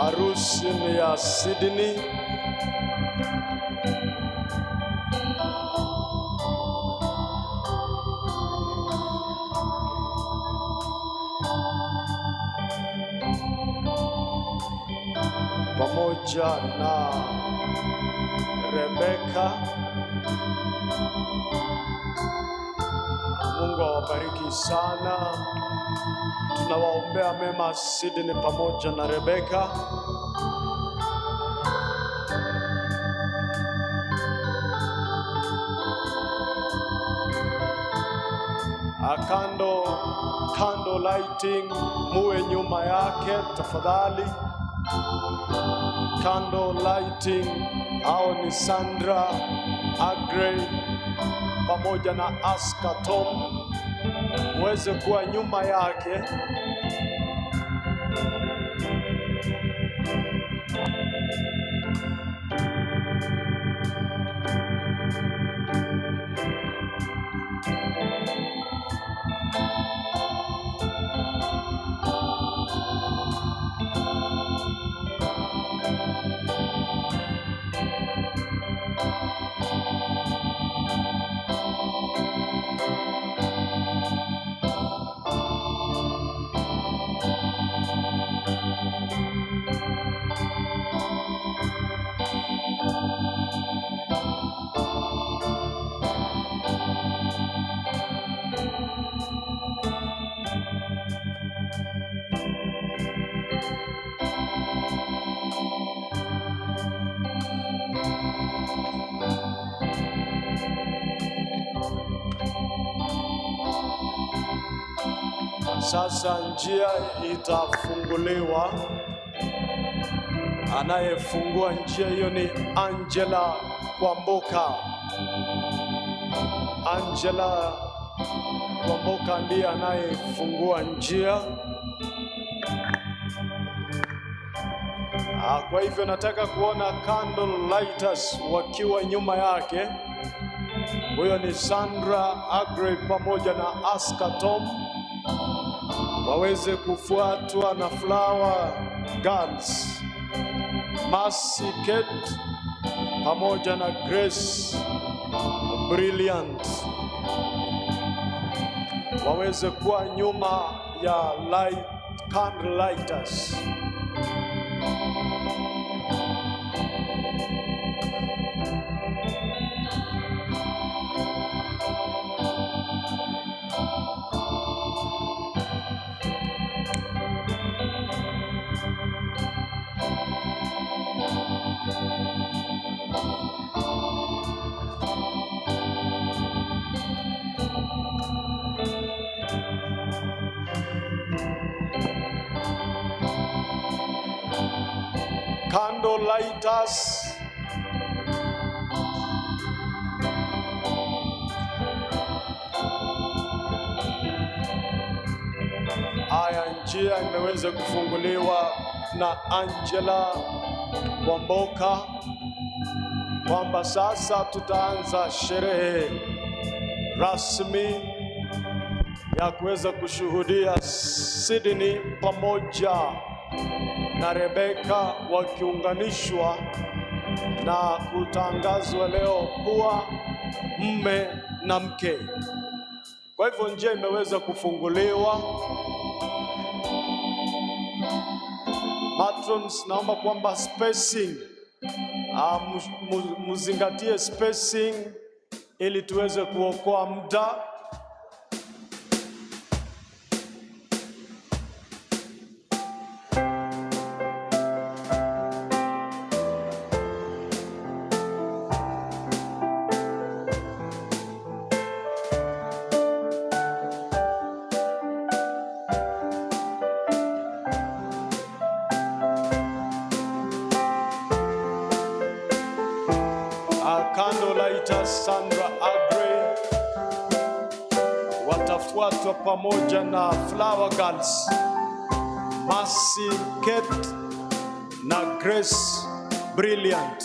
harusi ni ya Sydney. Pamoja na Rebecca. Mungu awabariki sana. Tunawaombea mema Sydney pamoja na Rebecca. Candle lighting muwe nyuma yake tafadhali. Candle lighting hao ni Sandra Agrey pamoja na Aska Tom, muweze kuwa nyuma yake. Sasa njia itafunguliwa. Anayefungua njia hiyo ni Angela Kwamboka. Angela Kwamboka ndiye anayefungua njia. Kwa hivyo nataka kuona candle lighters wakiwa nyuma yake. Huyo ni Sandra Agrey pamoja na Aska Tom, waweze kufuatwa na Flower Girls, Mercy Kate pamoja na Grace Brilliant, waweze kuwa nyuma ya candle lighters. Candle lighters, haya njia imeweza kufunguliwa na Angela Kwamboka, kwamba sasa tutaanza sherehe rasmi ya kuweza kushuhudia Sydney pamoja na Rebecca wakiunganishwa na kutangazwa leo kuwa mume na mke. Kwa hivyo njia imeweza kufunguliwa. Matrons, naomba kwamba spacing, muzingatie spacing ili tuweze kuokoa muda. Candle lighters Sandra Agrey watafuatwa pamoja na Flower Girls, Mercy Kate na Grace Brilliant.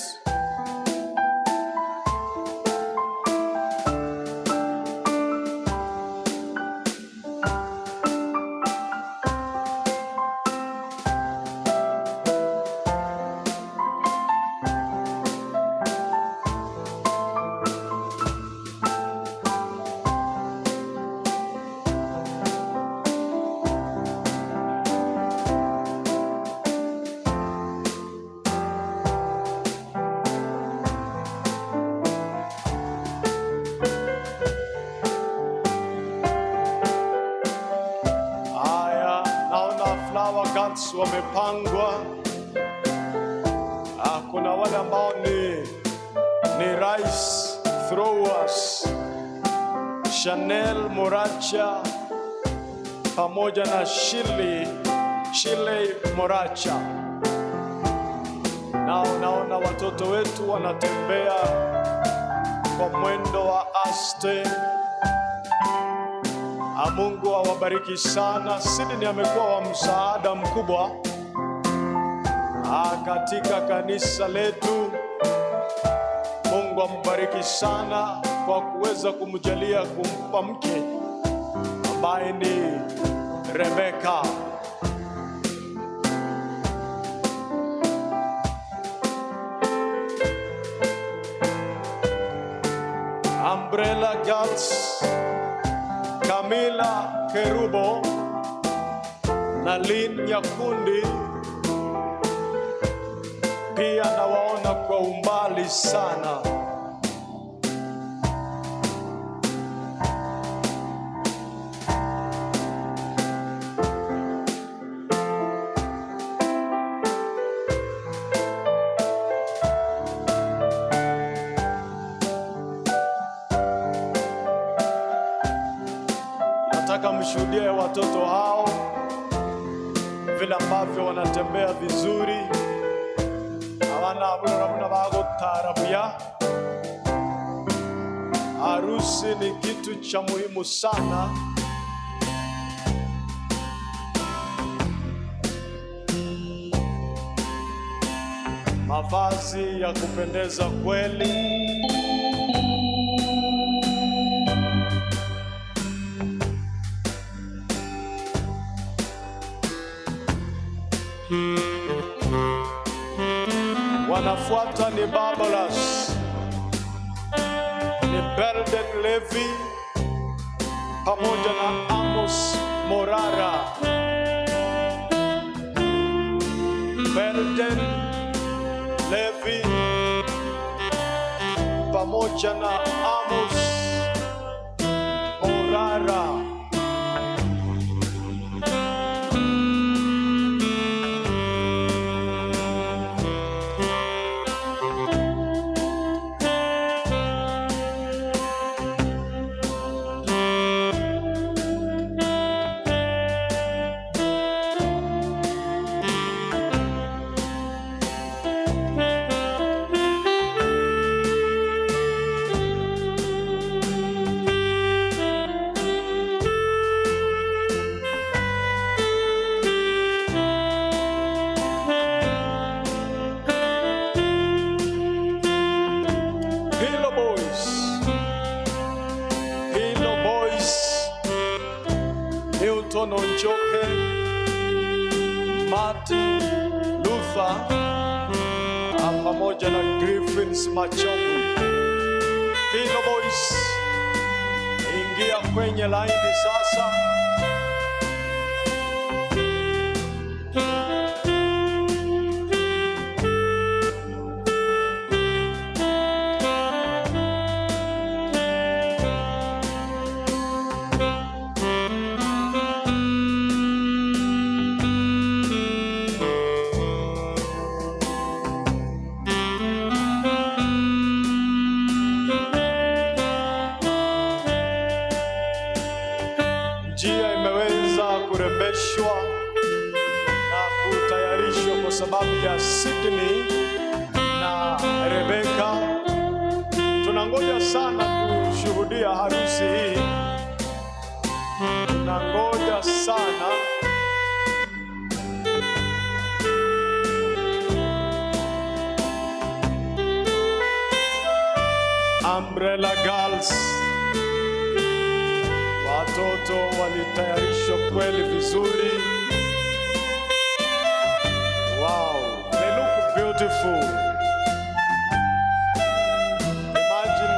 girls wamepangwa. Kuna wale ambao ni rice throwers, Chanel Moracha pamoja na Shile Moracha. Nao naona watoto wetu wanatembea kwa mwendo wa aste. Mungu awabariki sana. Sydney amekuwa wa msaada mkubwa katika kanisa letu. Mungu ambariki sana kwa kuweza kumjalia kumpa mke ambaye ni Rebecca. Umbrella Girls, Camila Kerubo na Lynn Nyakundi pia nawaona kwa umbali sana. Nataka mshuhudie watoto hao vile ambavyo wanatembea vizuri. Abana bago tarabia. Harusi ni kitu cha muhimu sana. Mavazi ya kupendeza kweli. Wanafuata ni Barbaras, ni Belden Levi pamoja na Amos Morara. Belden Levi pamoja na Amos Morara. Newton Onjoke, Martin Luther pamoja na Griffins Machombu. Pino Boys, ingia kwenye laini sasa. Njia imeweza kurembeshwa na kutayarishwa kwa sababu ya Sydney na Rebecca. Tunangoja sana kushuhudia harusi hii. Tunangoja sana. Umbrella Girls, watoto walitayarishwa kweli vizuri. Wow, they look beautiful. Imagine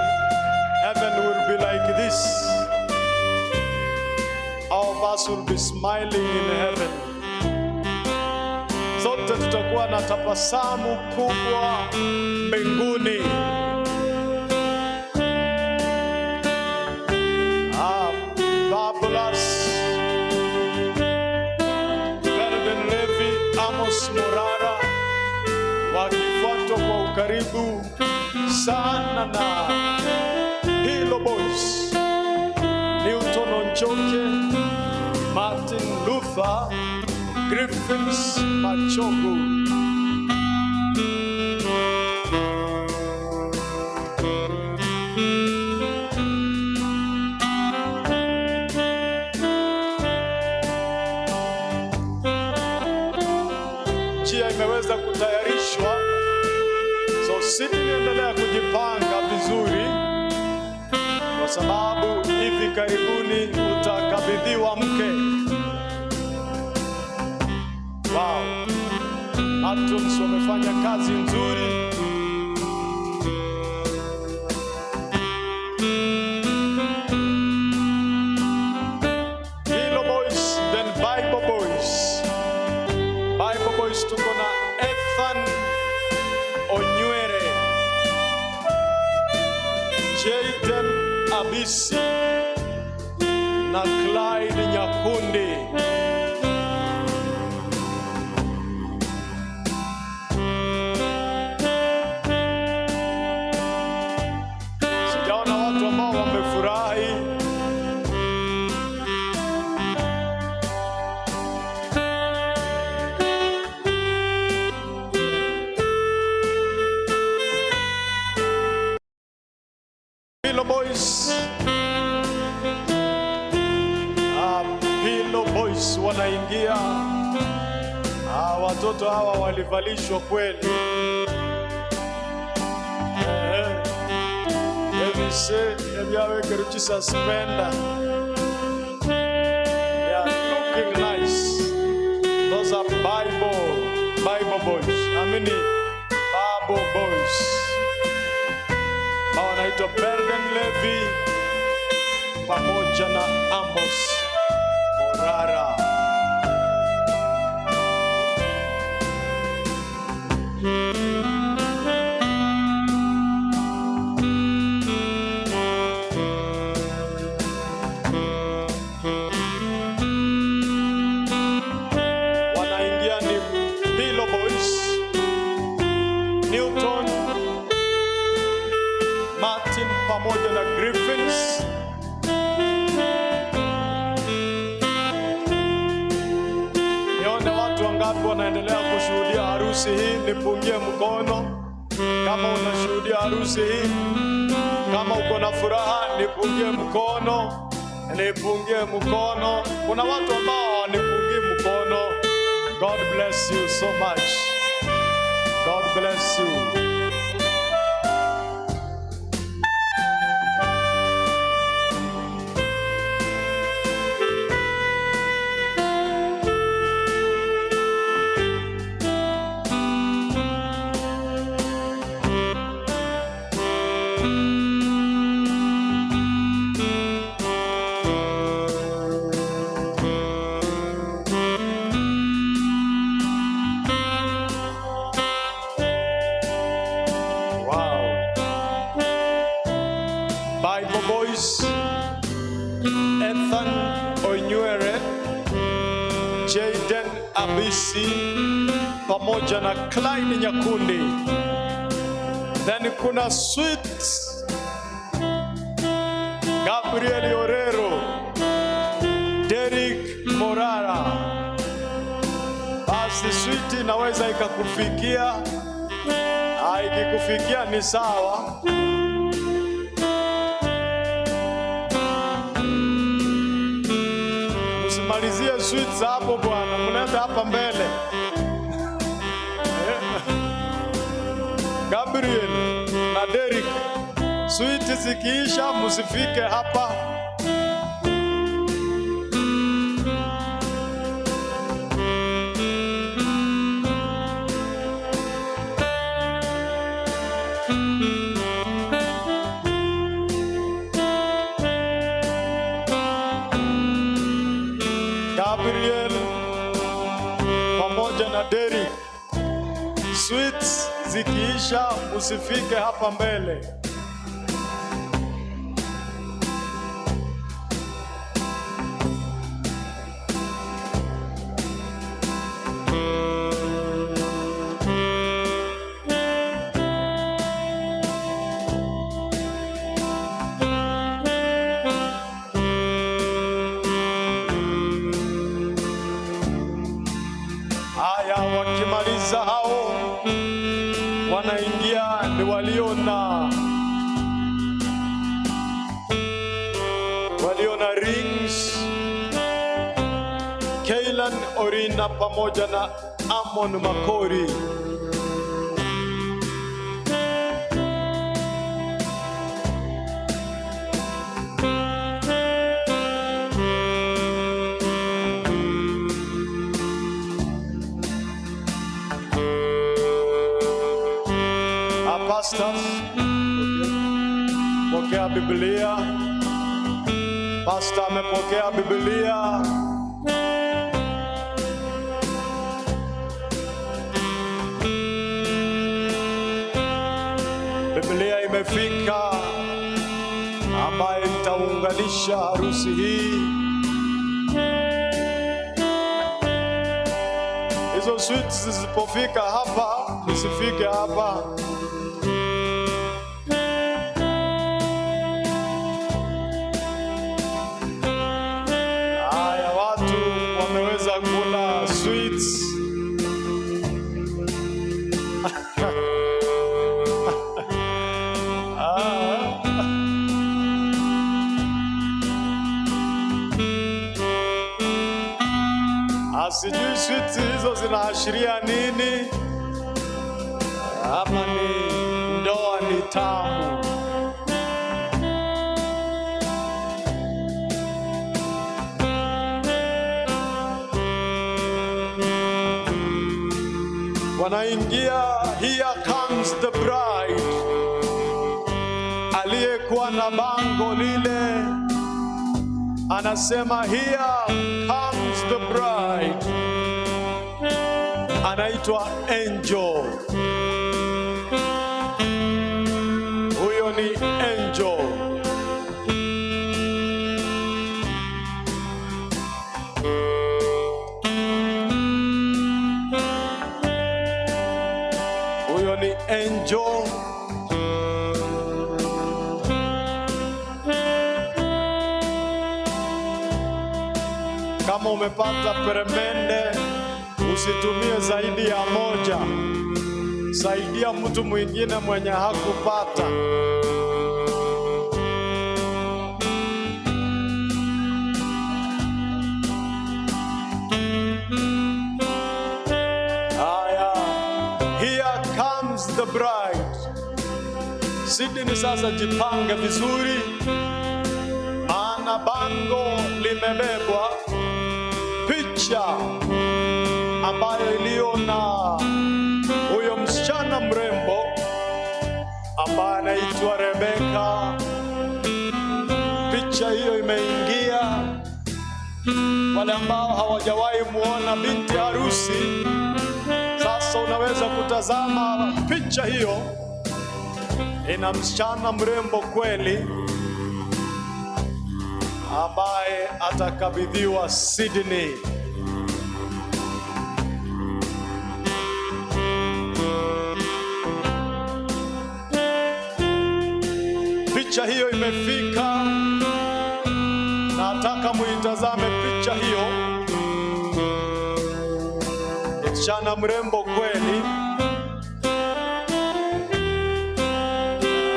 heaven will be like this. All of us will be smiling in heaven. Sote tutakuwa na tabasamu kubwa mbinguni. Belden Levi Morara, wakifuatwa kwa ukaribu sana na Hilo Boys, Newton Onchoke, Martin Luther, Griffins Machogu. Njia imeweza kutayarishwa, so Sydney, endelea kujipanga vizuri, kwa sababu hivi karibuni utakabidhiwa mke. Wow, Atoms wamefanya kazi nzuri. Hilo Boys, then Bible Boys. Bible Boys tuko na Ethan Onywere, Jaden Abisi na Clyde Nyakundi. Sijaona watu ambao wamefurahi. Hilo Boys, Hilo Boys wanaingia. Watoto hawa walivalishwa kweli. Evise ebyawe keruchi suspender. They are looking nice. Those are Bible Boys. Bible Boys. Hawa wanaitwa Bergen Levy pamoja na Amos Morara. Wanaingia ni Hilo Boys, Newton, Martin pamoja na Griffins. Nione watu wangapi wanaendelea kushuhudia harusi hii. Nipungie mkono kama unashuhudia harusi hii. Kama uko na furaha, nipungie mkono. Nipungie mkono. Kuna watu ambao wanipungii mkono. God bless you so much. God bless you. Bible Boys, Ethan Onywere, Jaden Abisi pamoja na Clyde Nyakundi. Then kuna Sweet Gabriel Orero, Derek Morara. Basi Sweet inaweza ikakufikia. Ikikufikia ni sawa. Malizie Sweets hapo bwana, mlete hapa mbele. Gabriel na Derek, Sweets zikiisha musifike hapa. Gabriel pamoja na Derek, Sweets zikiisha usifike hapa mbele. hao wanaingia ni walio na rings, Kailan Orina pamoja na Amon Makori. Pastors, pokea Biblia. Pastor amepokea Biblia. Biblia imefika ambayo itaunganisha harusi hii. Hizo sweets zisipofika hapa, zisifike hapa. Kula sweets. Asijui sweets hizo zinaashiria nini, ama ni ndoa ni tamu. Wanaingia, here comes the bride. Aliyekuwa na bango lile anasema here comes the bride. Anaitwa Angel. Huyo ni Angel. Angel. Kama umepata peremende, usitumie zaidi ya moja. Saidia mtu mwingine mwenye hakupata. The bride. Sydney sasa jipanga vizuri, maana bango limebebwa picha ambayo iliyo na huyo msichana mrembo ambaye anaitwa Rebecca. Picha hiyo imeingia. Wale ambao hawajawahi muona binti harusi, sasa unaweza kutazama picha hiyo. Ina msichana mrembo kweli ambaye atakabidhiwa Sydney. Picha hiyo imefika. Nataka muitazame picha hiyo. Msichana mrembo kweli.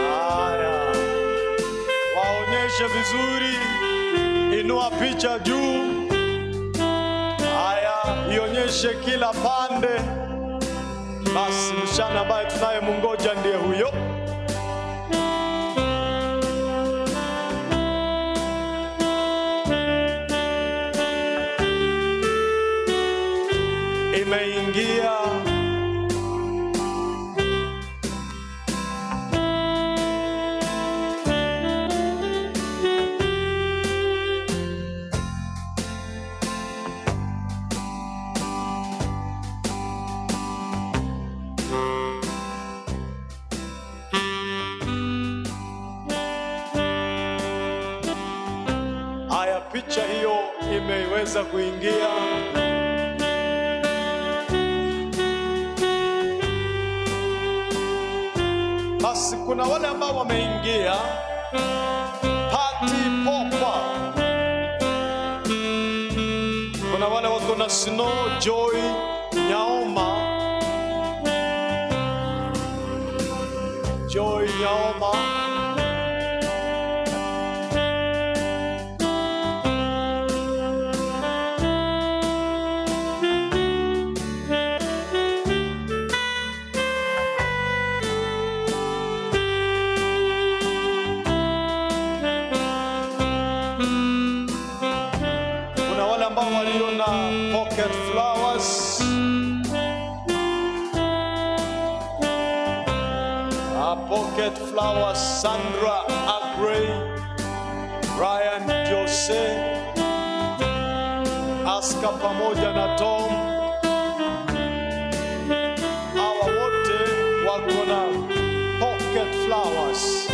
Haya, waonyeshe vizuri. Inua picha juu. Haya, ionyeshe kila pande. Basi msichana ambaye tunaye mungoja ndiye huyo. Imeingia. Haya, picha hiyo imeweza kuingia. Basi kuna wale ambao wameingia. Party popper. Kuna wale wako na Snow Joy Nyaoma Joy Nyaoma, kuna wale ambao waliona pocket flowers. Pocket flowers, Sandra Agrey, Ryan Jose, Aska pamoja na Tom. Hawa wote wako na pocket flowers.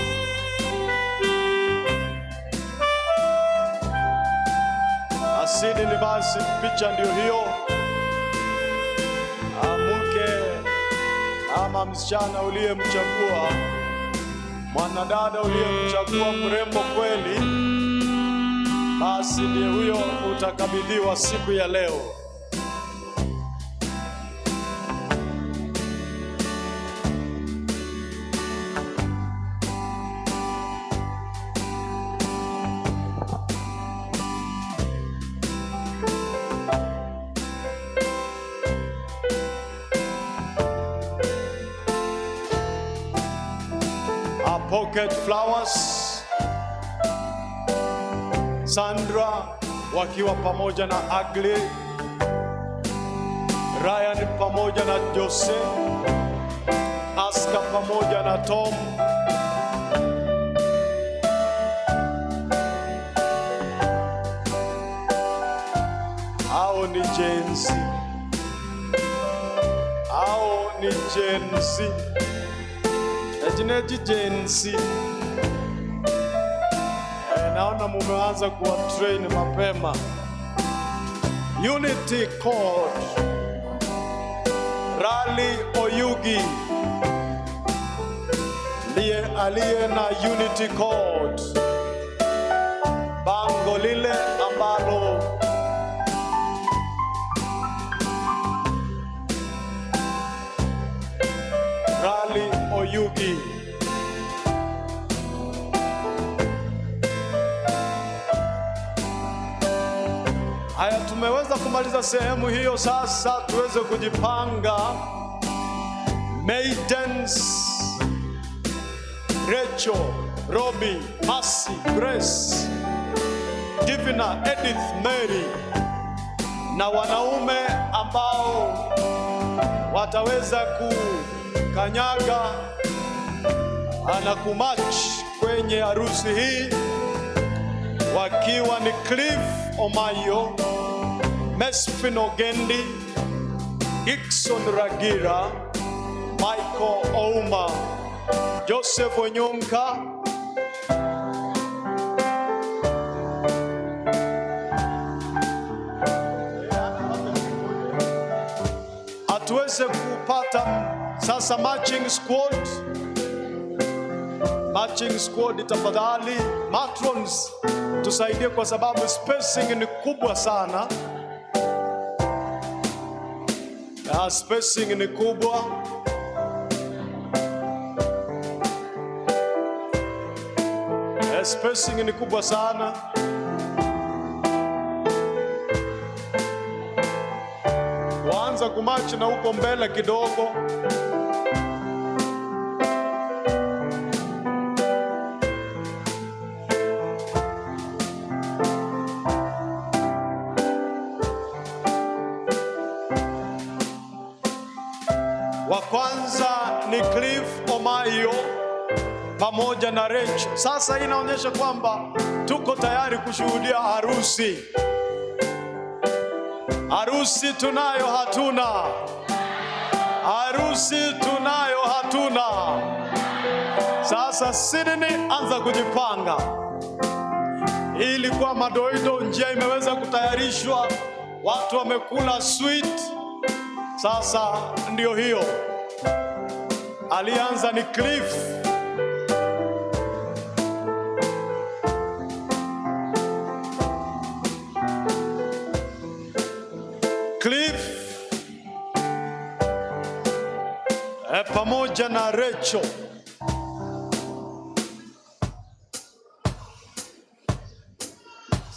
Asili ni basi, picha ndio hiyo. Ama msichana uliyemchagua, mwanadada uliyemchagua mrembo kweli, basi ndiye huyo utakabidhiwa siku ya leo. Pocket flowers, Sandra wakiwa pamoja na Agrey, Ryan pamoja na Jose, Aska pamoja na Tom. Hao ni Gen Z. Hao ni Gen Z. Ejineji Gen Z. Naona mumeanza kuwa train mapema. Unity Code, Rally Oyugi ndiye aliye na Unity Code, bango lile ambalo Rally Oyugi. Haya, tumeweza kumaliza sehemu hiyo. Sasa tuweze kujipanga. Maidens, Rachel, Robbie, Mercy, Grace, Divina, Edith, Mary, na wanaume ambao wataweza kukanyaga na kumatch kwenye harusi hii, wakiwa ni Cliff Omayo, Mesfin Ogendi, Gibson Ragira, Michael Ouma, Joseph Onyonka, atuweze kupata sasa matching squad. Matching squad, tafadhali matrons tusaidie kwa sababu spacing ni kubwa sana. Spacing ni kubwa. Spacing ni kubwa sana. Waanza kumatch na huko mbele kidogo. Wa kwanza ni Cliff Omayo pamoja na Rachel. Sasa inaonyesha kwamba tuko tayari kushuhudia harusi. Harusi tunayo hatuna. Harusi tunayo hatuna. Sasa Sydney, anza kujipanga. Ili kwa madoido, njia imeweza kutayarishwa. Watu wamekula sweet. Sasa ndio hiyo. Alianza ni Cliff. Cliff pamoja na Rachel.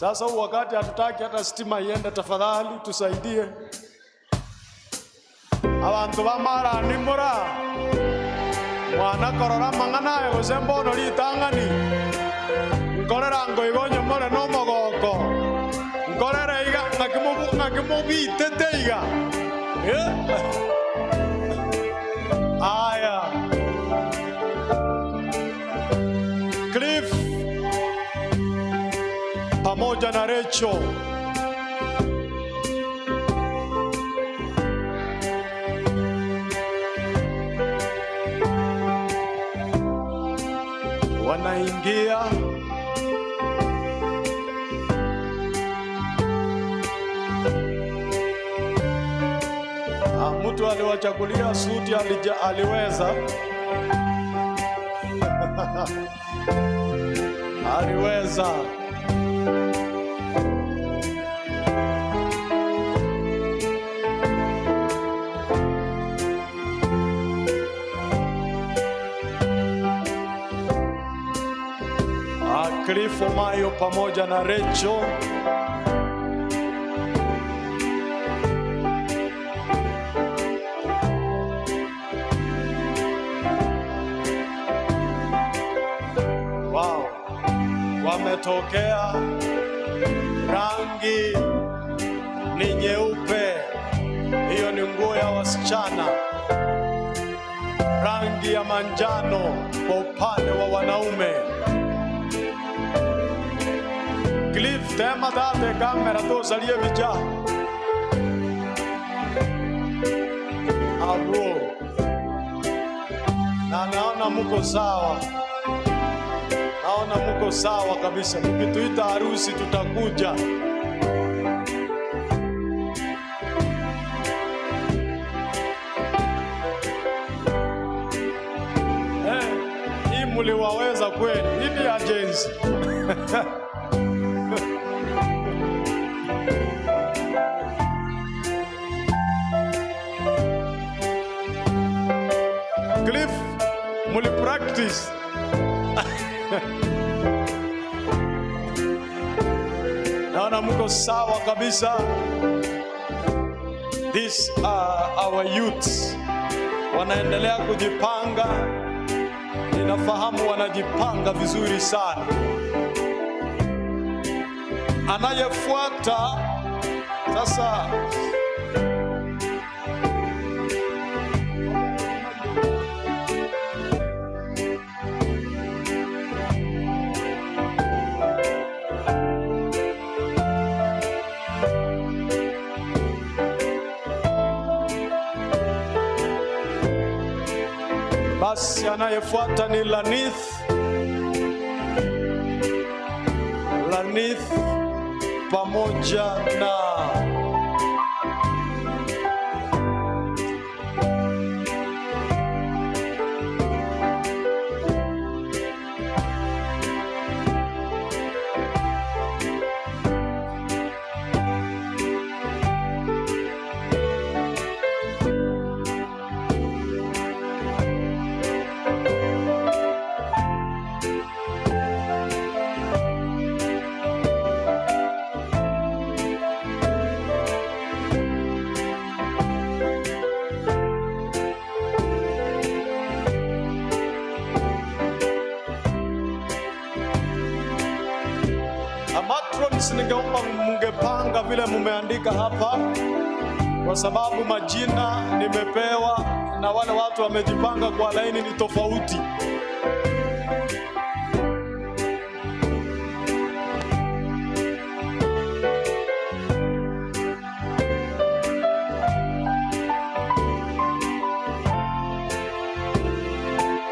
Sasa wakati hatutaki hata stima iende, tafadhali tusaidie. Abantu bamara nimura mwana korora mangana egozembono litangani nkorera ngo igonye more no mogoko nkorera iga ngakimubite teiga aya Cliff pamoja na Rachel wanaingia mtu aliwachagulia suti aliweza aliweza Cliff Omayo pamoja na Rachel wametokea. Rangi ni nyeupe, hiyo ni nguo ya wasichana. Rangi ya manjano kwa upande wa wanaume. Cliff tema date kamera tuzalie vija abo na naona muko sawa, naona muko sawa kabisa. Mkituita harusi tutakuja. Hii muliwaweza kweli, hii ni agency. Cliff, muli practice. Naona mko sawa kabisa. These are our youths. Wanaendelea kujipanga. Ninafahamu wanajipanga vizuri sana. Anayefuata sasa basi anayefuata ni Lanith pamoja na matrons. Ningeomba mungepanga vile mumeandika hapa, kwa sababu majina nimepewa na wale watu wamejipanga kwa laini ni tofauti.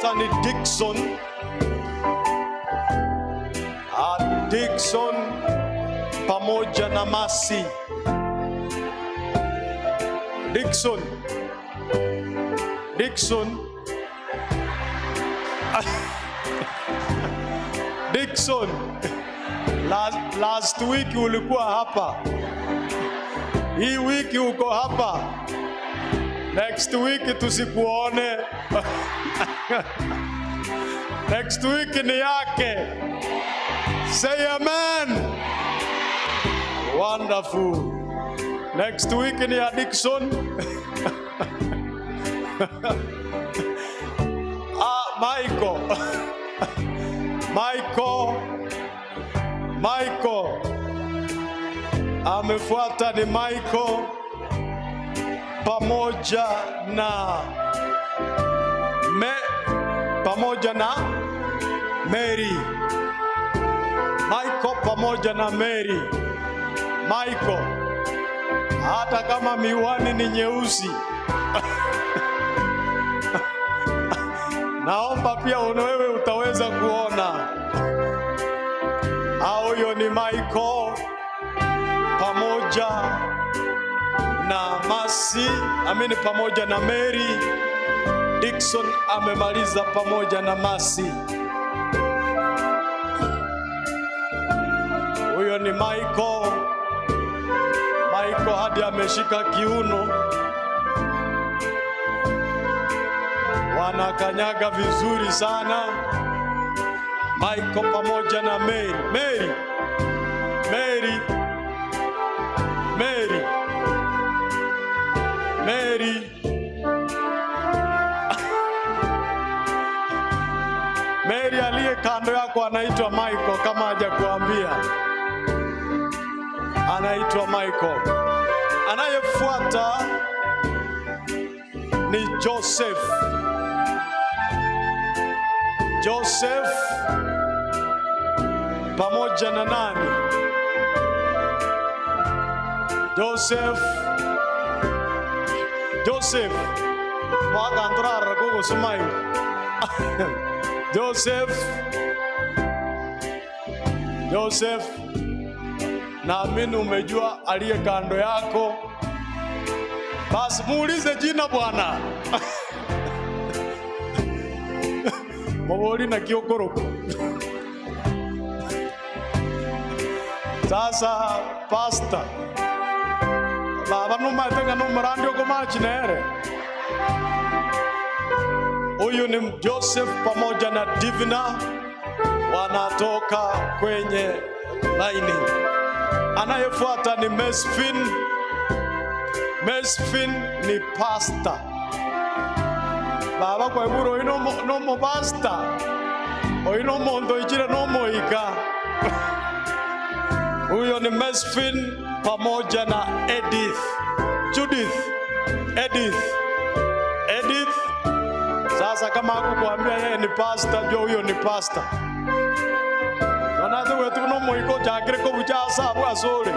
Tani Dixon pamoja na Masi. Dixon, last week ulikuwa hapa, hii wiki uko hapa, next week tusikuone. Next week ni yake. Say amen. Wonderful. Next week ni Dickson. Michael. Amefuata ni Michael pamoja na Mary. Michael pamoja na Mary. Michael, hata kama miwani ni nyeusi naomba pia wewe utaweza kuona. Huyo ni Michael pamoja na Mercy, pamoja na Mary. Dickson amemaliza pamoja na Mercy. Huyo ni Michael hadi ameshika kiuno. Wanakanyaga vizuri sana. Michael pamoja na Mary. Mary aliye kando yako anaitwa Michael, kama hajakuambia. Anaitwa Michael. Anayefuata ni Joseph pamoja na nani? Joseph Mwagandra Gogo Sumayu. Joseph, naamini umejua aliye kando yako. Basi muulize jina bwana. Maboli na Kiokoroko. Sasa pastor baba numatenga numrandio komachinere. Huyu ni Joseph pamoja na Divina, wanatoka kwenye laini. Anayefuata ni Mesfin ni pastor. Baba kwa iburo ino pastor. Oino mondo ichira no moika. Huyo ni Mesfin pamoja na Judith. Sasa kama hakukuambia yeye ni pastor, jua huyo ni pastor. Wanatu wetu no moiko chakire ko bucha sabu asore.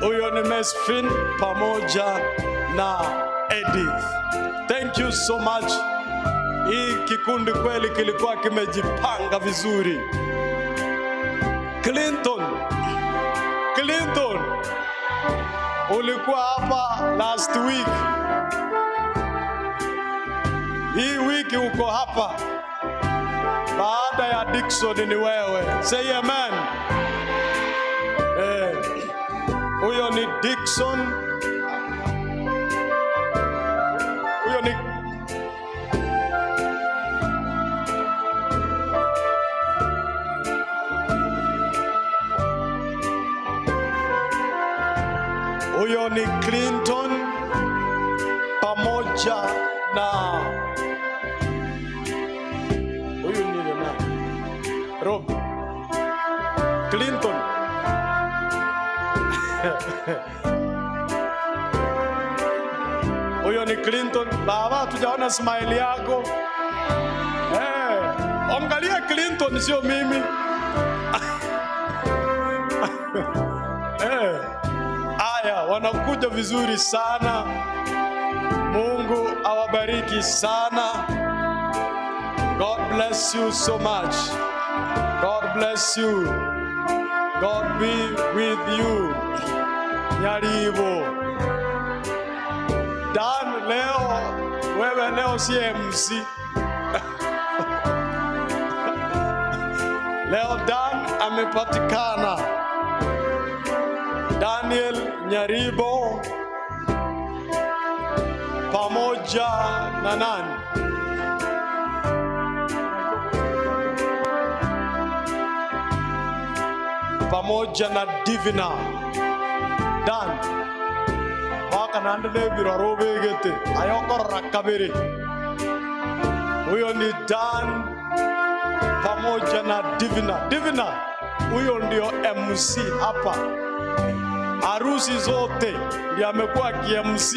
Huyo ni Mesfin pamoja na Edith. Thank you so much. Hii kikundi kweli kilikuwa kimejipanga vizuri. Clinton, ulikuwa hapa last week. Hii wiki uko hapa. Baada ya Dickson ni wewe. Say amen. Huyo ni Dickson. Huyo ni Clinton pamoja na huyu ni nani? Rob Clinton. Huyo ni Clinton. Baba, tujaona smile yako. Angalia Clinton, sio mimi. Wanakuja vizuri sana. Mungu awabariki sana. God bless you so much. God bless you. God be with you. Nyaribo. Dan, wewe leo si MC. Leo Dan amepatikana. Daniel Nyaribo pamoja na nani? pamoja na Divina Dan waka nandele birarobe gete ayokora kabiri. Huyo ni Dan pamoja na Divina. Huyo ndio MC hapa. Harusi zote ndiye amekuwa KMC.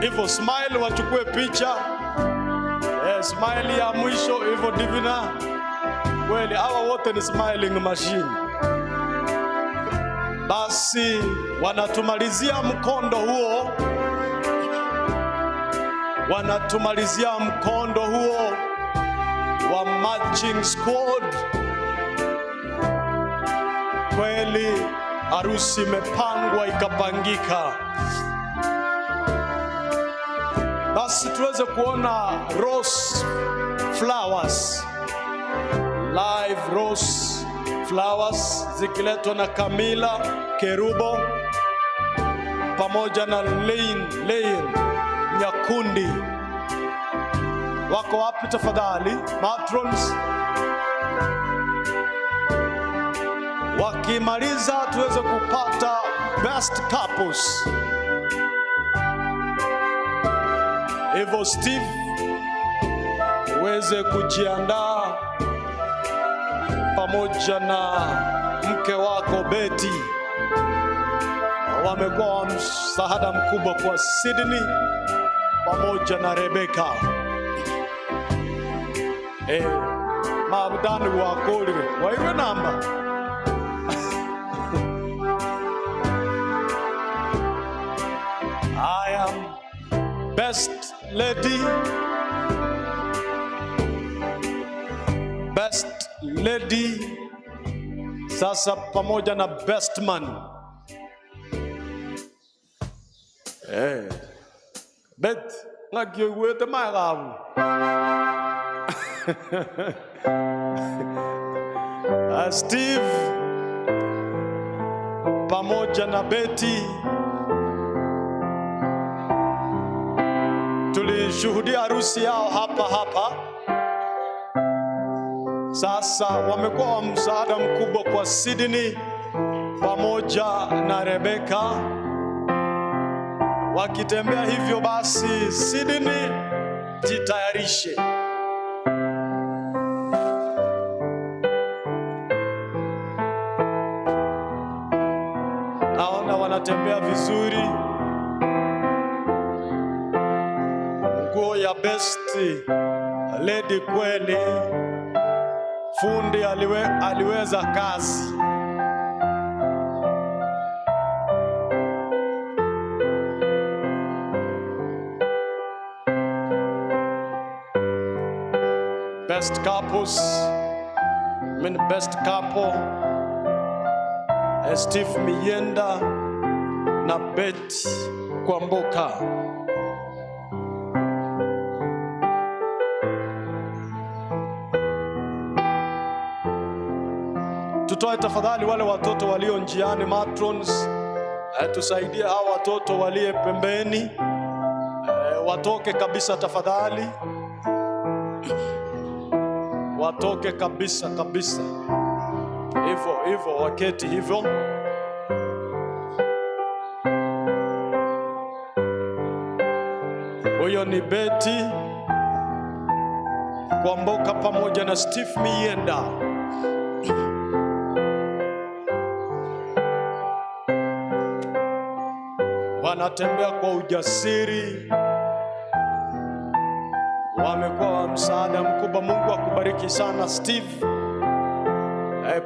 Hivyo smile wachukue picha. Smile ya mwisho hivyo Divina. Kweli hawa wote ni smiling machine. Basi wanatumalizia mkondo huo wa matching squad. Kweli harusi imepangwa ikapangika. Basi tuweze kuona rose flowers, live rose flowers zikiletwa na Camila Kerubo pamoja na Lane Nyakundi. Wako wapi tafadhali matrons? Wakimaliza tuweze kupata best couples. Hivyo Steve uweze kujiandaa pamoja na mke wako Betty. Wamekuwa msaada mkubwa kwa Sydney pamoja na Rebecca. Mabudani wakolire waiwe namba. I am best lady sasa pamoja na best man. Bet ngakyo wete magabu. Steve pamoja na Betty tulishuhudia harusi yao hapa. Sasa wamekuwa msaada mkubwa kwa Sydney pamoja na Rebecca. Wakitembea hivyo basi Sydney jitayarishe. Naona wanatembea vizuri. Nguo ya best lady kweli. Fundi aliweza kazi. Best couples, best couple, Steve Miyenda na Betty Kwamboka. Tutoe tafadhali wale watoto walio njiani matrons, tusaidie hao watoto walie pembeni, watoke kabisa tafadhali. Watoke kabisa. Hivyo waketi hivyo. Huyo ni Betty Kwamboka pamoja na Steve Miyenda. Wanatembea kwa ujasiri. Wamekuwa msaada mkubwa. Mungu akubariki sana Steve,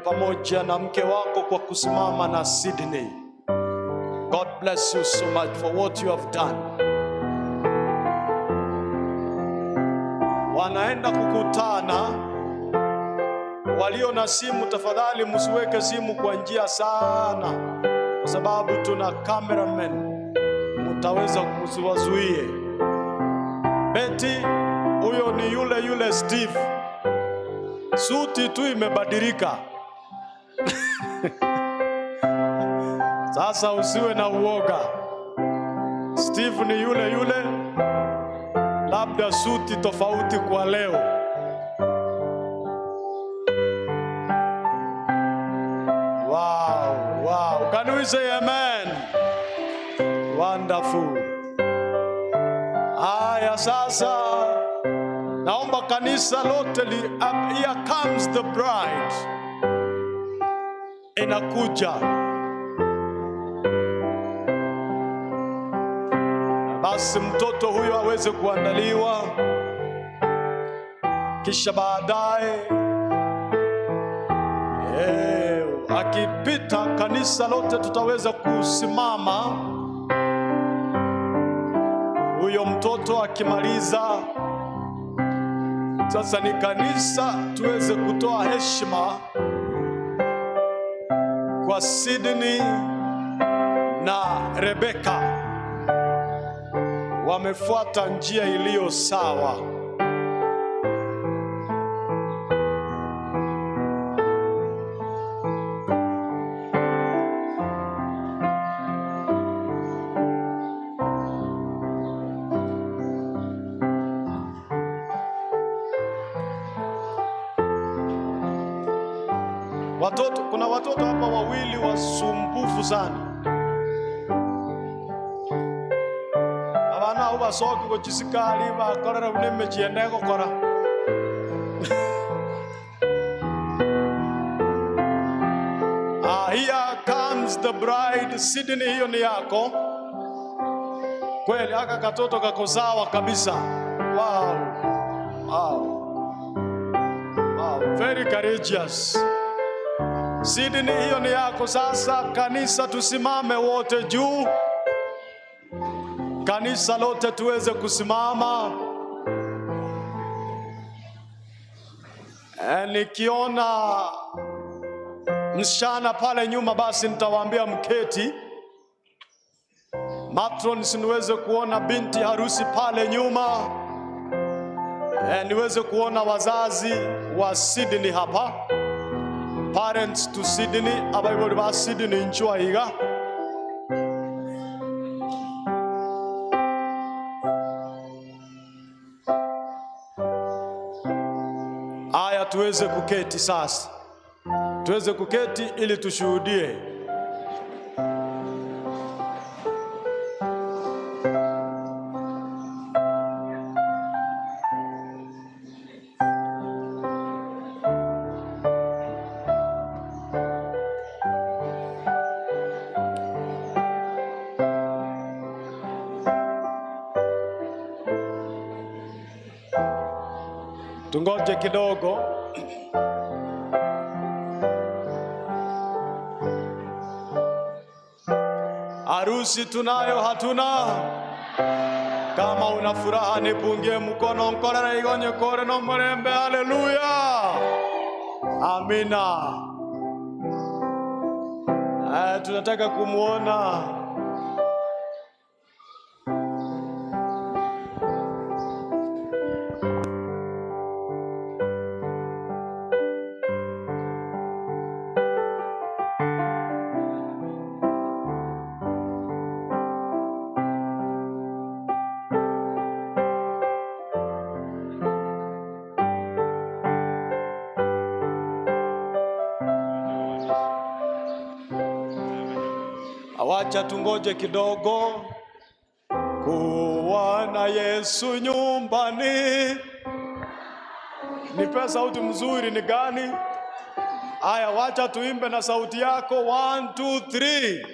pamoja na mke wako kwa kusimama na Sydney. God bless you so much for what you have done. Wanaenda kukutana. Walio na simu tafadhali msiweke simu kwa njia sana, kwa sababu tuna cameraman, mtaweza kuziwazuie. Betty, huyo ni yule Steve. Suti tu imebadilika. Sasa usiwe na uoga. Steve ni yule, labda suti tofauti kwa leo. Can we say amen? Wonderful. Aya, sasa naomba kanisa lote here comes the bride. Inakuja. Basi mtoto huyo aweze kuandaliwa, kisha baadaye akipita kanisa lote tutaweza kusimama. Huyo mtoto akimaliza, sasa ni kanisa tuweze kutoa heshima kwa Sydney na Rebecca. Wamefuata njia iliyo sawa. Kuna watoto hapa wawili wasumbufu sana. Abana ubasoke gochisikali bakorera uneme chiende gukora. Here comes the bride. Sydney, hiyo ni yako. Kweli aka katoto kako sawa kabisa. Wow. Very courageous. Sydney, hiyo ni yako. Sasa kanisa tusimame wote juu. Kanisa lote tuweze kusimama. Nikiona msichana pale nyuma, basi nitawaambia mketi. Matrons, niweze kuona binti harusi pale nyuma. Niweze kuona wazazi wa Sydney hapa. Parents to Sydney, abayiboli ba Sydney nchwaiga. Aya, tuweze kuketi sasa. Tuweze kuketi ili tushuhudie. Tungoje kidogo. Harusi tunayo hatuna? Kama una furaha nipungie mkono, nkorera igonye kore no murembe. Haleluya. Amina. Tunataka kumuona Awacha tungoje kidogo. Kuwa na Yesu nyumbani. Nipe sauti mzuri ni gani? Aya, wacha tuimbe na sauti yako. 1, 2, 3.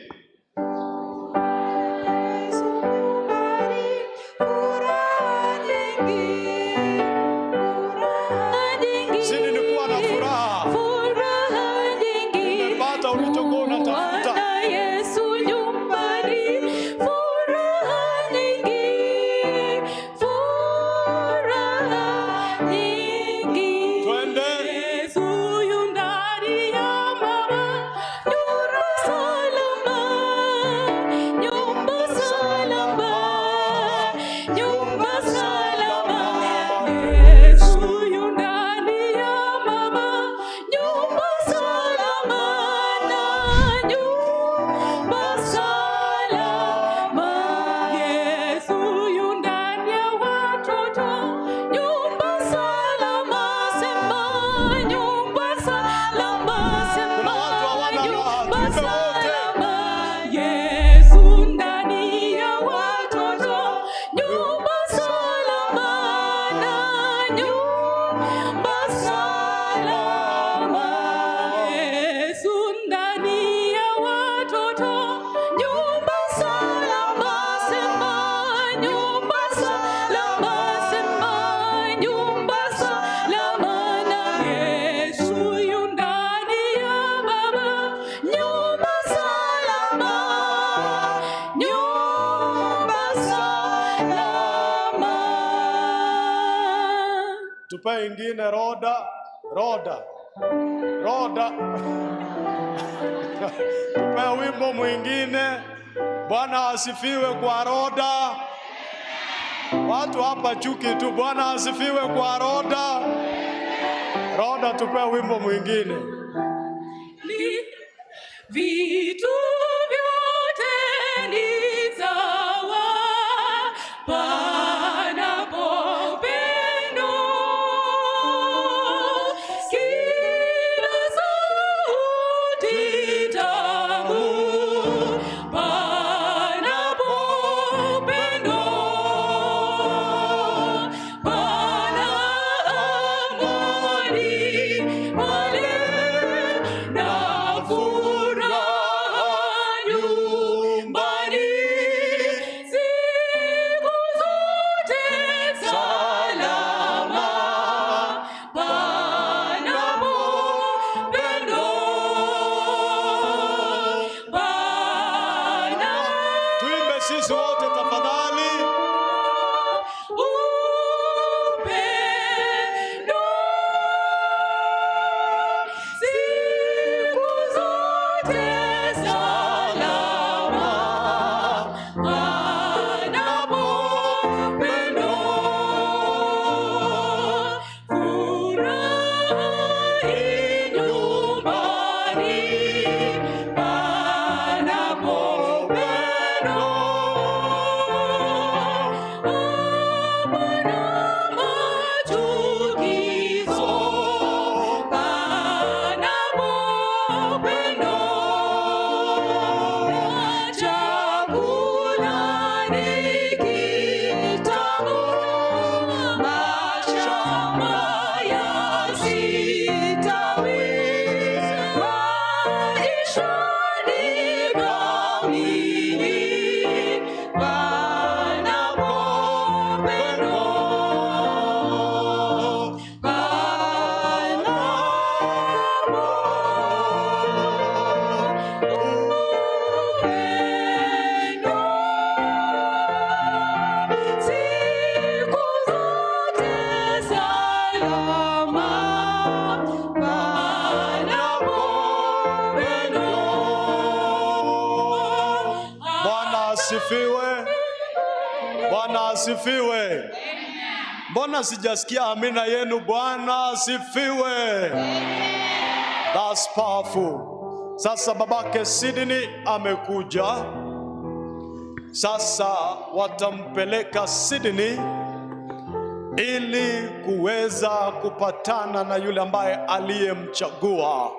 Sini ni kuwa na furaha. Umepata ulichokuwa unatafuta. Yesu yundari ya mama, yura salama. tupe ingine roda. Tupe wimbo mwingine. Bwana asifiwe kwa roda. Watu hapa chuki tu. Bwana asifiwe kwa roda. Roda, tupe wimbo mwingine. Vitu vyote ni sawa panapo pendo. Kila sauti tamu panapo pendo. Pana amani pale na furaha nyumbani, siku zote salama panapo pendo. Tuimbe sisi wote tafadhali. Upendo siku zote salama panapo pendo. Furahi nyumbani panapo pendo. Hapana machukizo panapo pendo. Chakula ni kitamu, mashamba yasitawi, maisha ni kamili panapo pendo. Siku zote salama panapo pendo. Bwana asifiwe. Bwana asifiwe. Mbona sijasikia amina yenu? Bwana asifiwe. That's powerful. Sasa babake Sydney amekuja. Sasa watampeleka Sydney ili kuweza kupatana na yule ambaye aliyemchagua.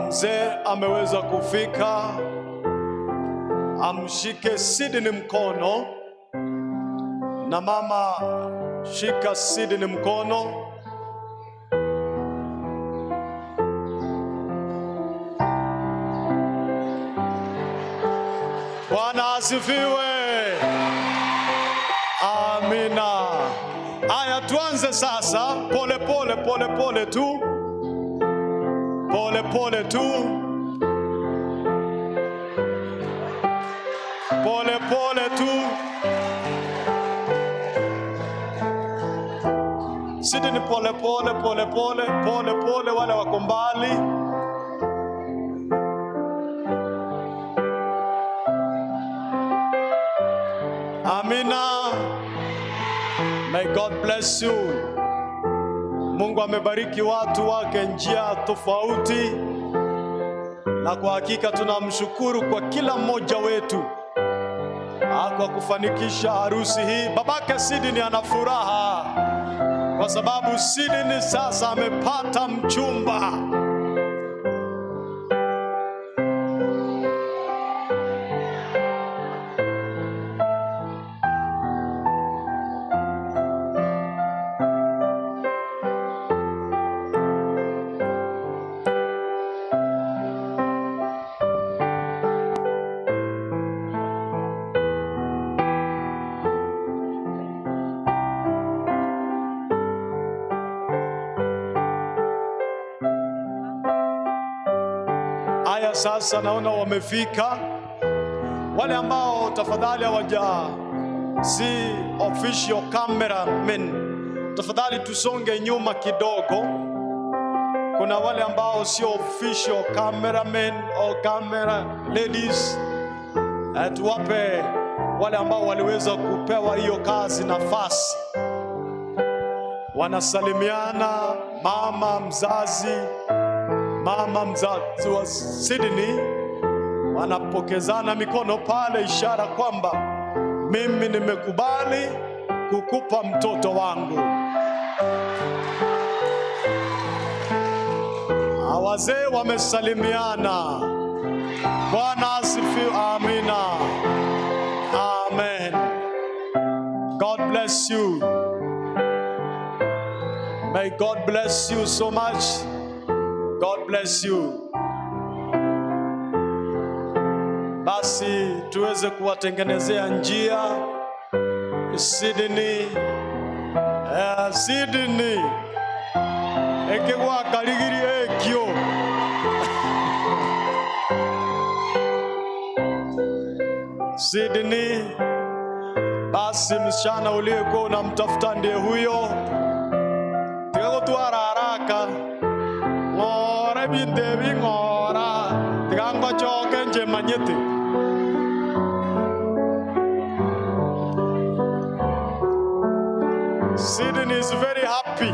Mzee ameweza kufika. Amshike Sydney mkono, na mama shika Sydney mkono. Bwana asifiwe. Amina. Aya, tuanze sasa pole pole tu. Pole tu. Pole tu. Sydney pole wale wako mbali. Amina. May God bless you. Mungu amebariki watu wake njia tofauti, na kwa hakika tunamshukuru kwa kila mmoja wetu kwa kufanikisha harusi hii. Babake Sydney ana furaha kwa sababu Sydney sasa amepata mchumba. Haya, sasa naona wamefika. Wale ambao tafadhali hawaja si official cameramen, tafadhali tusonge nyuma kidogo. Kuna wale ambao sio official cameramen au camera ladies, tuwape wale ambao waliweza kupewa hiyo kazi nafasi. Wanasalimiana mama mzazi wa Sydney, wanapokezana mikono pale, ishara kwamba mimi nimekubali kukupa mtoto wangu. Wazee wamesalimiana. Bwana asifiwe. Amina. Amen. God bless you. May God bless you so much. God bless you. Basi tuweze kuwatengenezea njia Sydney. Sydney. Ekegwa kaligiri ekyo. Sydney. Basi msichana uliyekuwa unamtafuta ndiye huyo. Tikagotwara haraka. Ngora bindebi ngora. Tikango choke nje manyete. Sydney is very happy.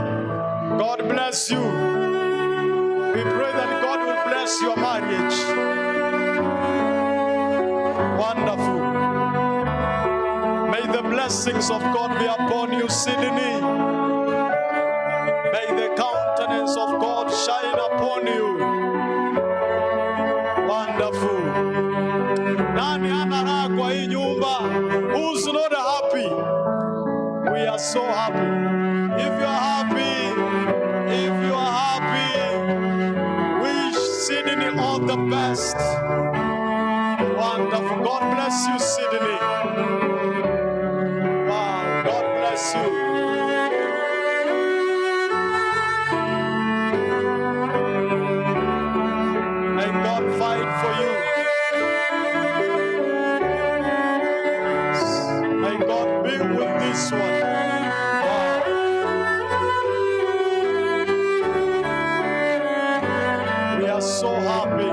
God bless you. We pray that God will bless your marriage. Wonderful. May the blessings of God be upon you, Sydney. May the countenance of God shine upon you. Wonderful. Nani ana kwa hii nyumba? Who's not happy? We are so happy. If you are happy, wish Sydney all the best. Wonderful. God bless you, Sydney. Wow, God bless you. May God fight for you. May God be with this one. So happy.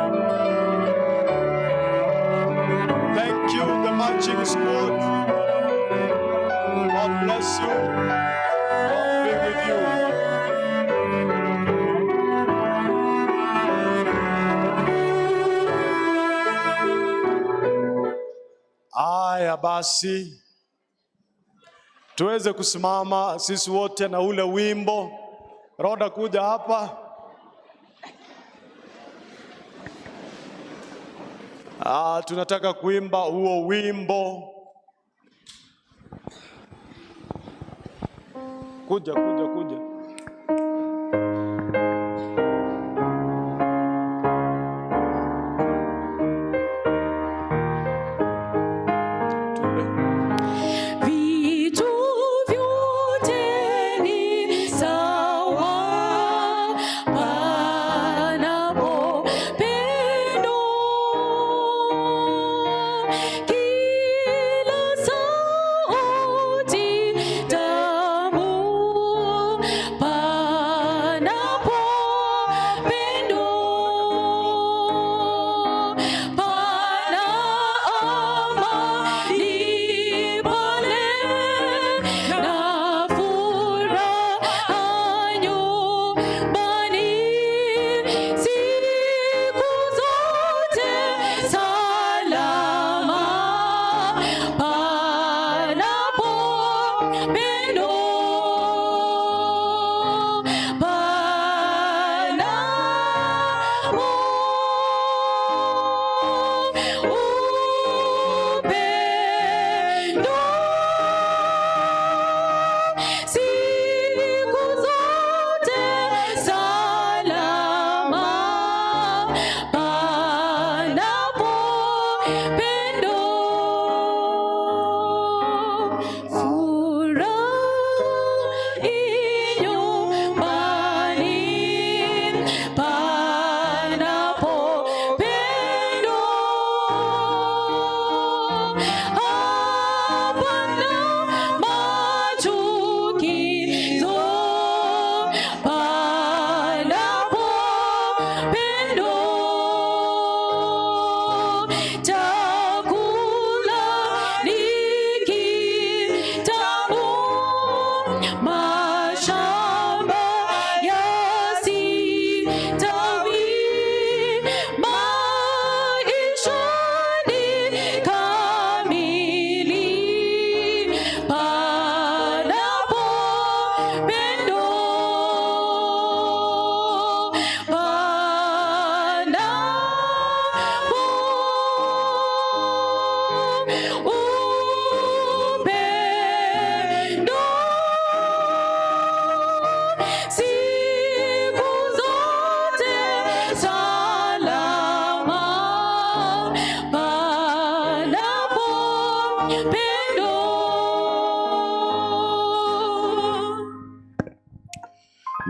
Thank you, the marching squad. God bless you. God be with you. Aya basi, tuweze kusimama sisi wote na ule wimbo. Roda kuja hapa. Tunataka kuimba huo wimbo. Kuja.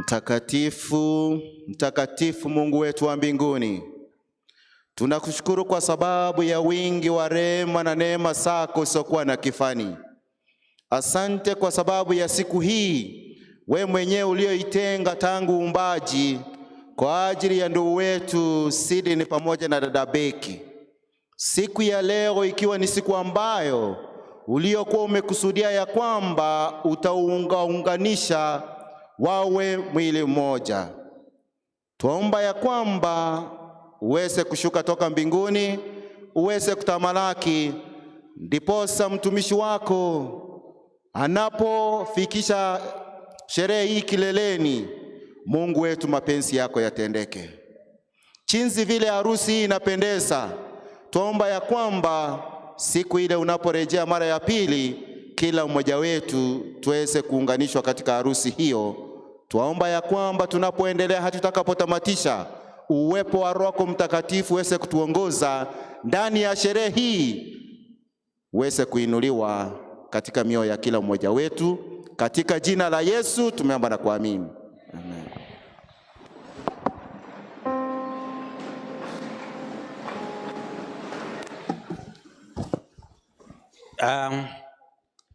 Mtakatifu, mtakatifu Mungu wetu wa mbinguni, tunakushukuru kwa sababu ya wingi wa rehema na neema zako isiyokuwa na kifani. Asante kwa sababu ya siku hii we mwenyewe ulioitenga tangu uumbaji kwa ajili ya ndugu wetu Sidini pamoja na dada Beki. Siku ya leo ikiwa ni siku ambayo uliokuwa umekusudia ya kwamba utaunganisha wawe mwili mmoja. Tuomba ya kwamba uweze kushuka toka mbinguni, uweze kutamalaki, ndiposa mtumishi wako anapofikisha sherehe hii kileleni, Mungu wetu mapenzi yako yatendeke. Chinzi vile harusi hii inapendeza, tuomba ya kwamba siku ile unaporejea mara ya pili, kila mmoja wetu tuweze kuunganishwa katika harusi hiyo. Tuomba ya kwamba tunapoendelea hata tutakapotamatisha, uwepo wa Roho Mtakatifu uweze kutuongoza ndani ya sherehe hii, uweze kuinuliwa katika mioyo ya kila mmoja wetu. Katika jina la Yesu tumeomba na kuamini. Amen.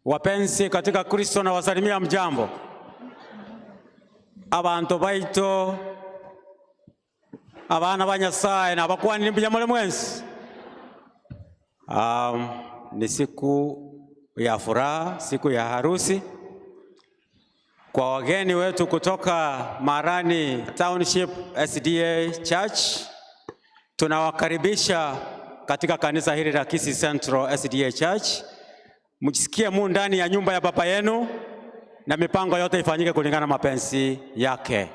Wapenzi katika Kristo na wasalimia mjambo. Abantu baito abana banyasaye na bakwani mbijamole mwensi. Ni siku ya furaha, siku ya harusi. Kwa wageni wetu kutoka Marani Township SDA Church, tunawakaribisha katika kanisa hili la Kisii Central SDA Church. Mjisikie mu ndani ya nyumba ya baba yenu na mipango yote ifanyike kulingana na mapenzi yake.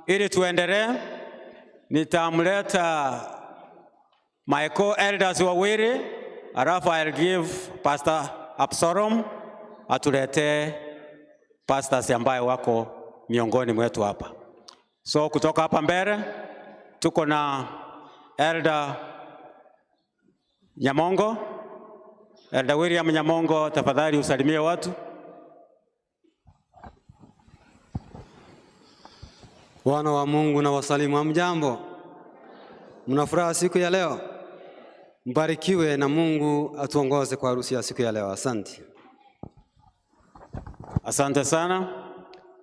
Ili tuendelee, nitamleta my co-elders wawili, alafu I'll give Pastor Absalom atulete pastors ambaye wako miongoni mwetu hapa. So kutoka hapa mbele tuko na Elder Nyamongo. Elder William Nyamongo, tafadhali usalimie watu. Wana wa Mungu na wasalimu wa mjambo. Mnafuraha siku ya leo? Mbarikiwe na Mungu atuongoze kwa harusi ya siku ya leo. Asante. Asante sana.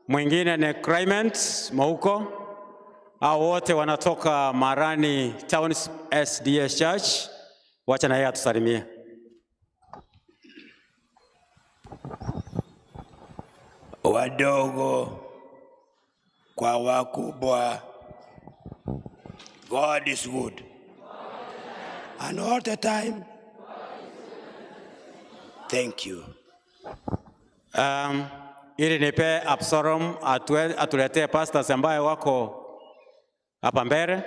Mwingine ni Clement Mauko. Hao wote wanatoka Marani Town SDA Church. Wacha na yeye atusalimie. Wadogo kwa wakubwa, God is good. And all the time, thank you. Ili nipe Absalom atuletee pastors ambaye wako hapa mbele.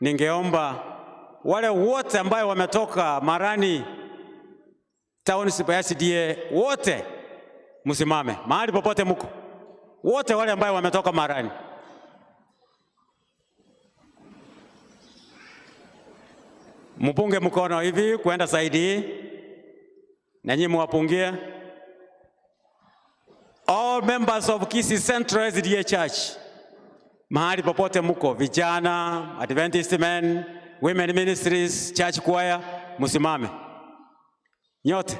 Ningeomba wale wote ambaye wametoka Marani Township SDA wote msimame mahali popote mko. Wote wale ambaye wametoka Marani. Mpunge mkono hivi kwenda saidi, na nyinyi muwapungie. All members of Kisii Central SDA Church, mahali popote mko, vijana, Adventist men, women ministries, church choir, msimame nyote.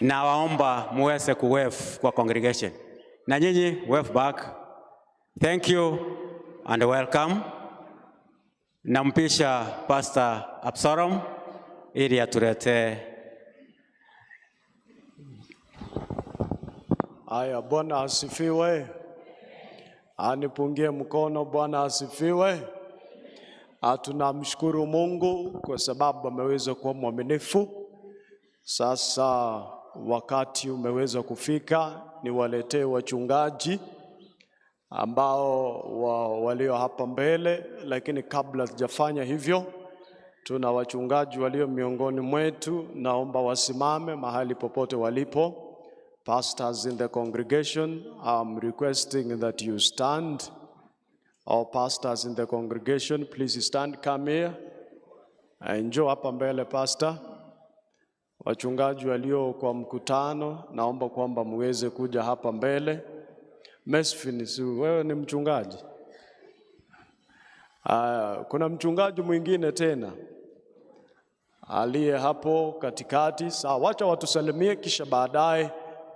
Na waomba muweze kuwave kwa congregation. Na nyinyi wave back. Thank you and welcome. Nampisha Pastor Absalom ili atulete. Aya, Bwana asifiwe. Anipungie mkono. Bwana asifiwe. Tunamshukuru Mungu kwa sababu ameweza kuwa mwaminifu. Sasa wakati umeweza kufika niwaletee wachungaji ambao walio hapa mbele, lakini kabla sijafanya hivyo, tuna wachungaji walio miongoni mwetu, naomba wasimame mahali popote walipo. Pastors in the congregation, I'm requesting that you stand. All pastors in the congregation, please stand, come here. Njoo hapa mbele pastor. Wachungaji walio kwa mkutano, naomba kwamba muweze kuja hapa mbele. Mesfin, si wewe ni mchungaji? Kuna mchungaji mwingine tena aliye hapo katikati. Sawa, wacha watusalimie kisha baadaye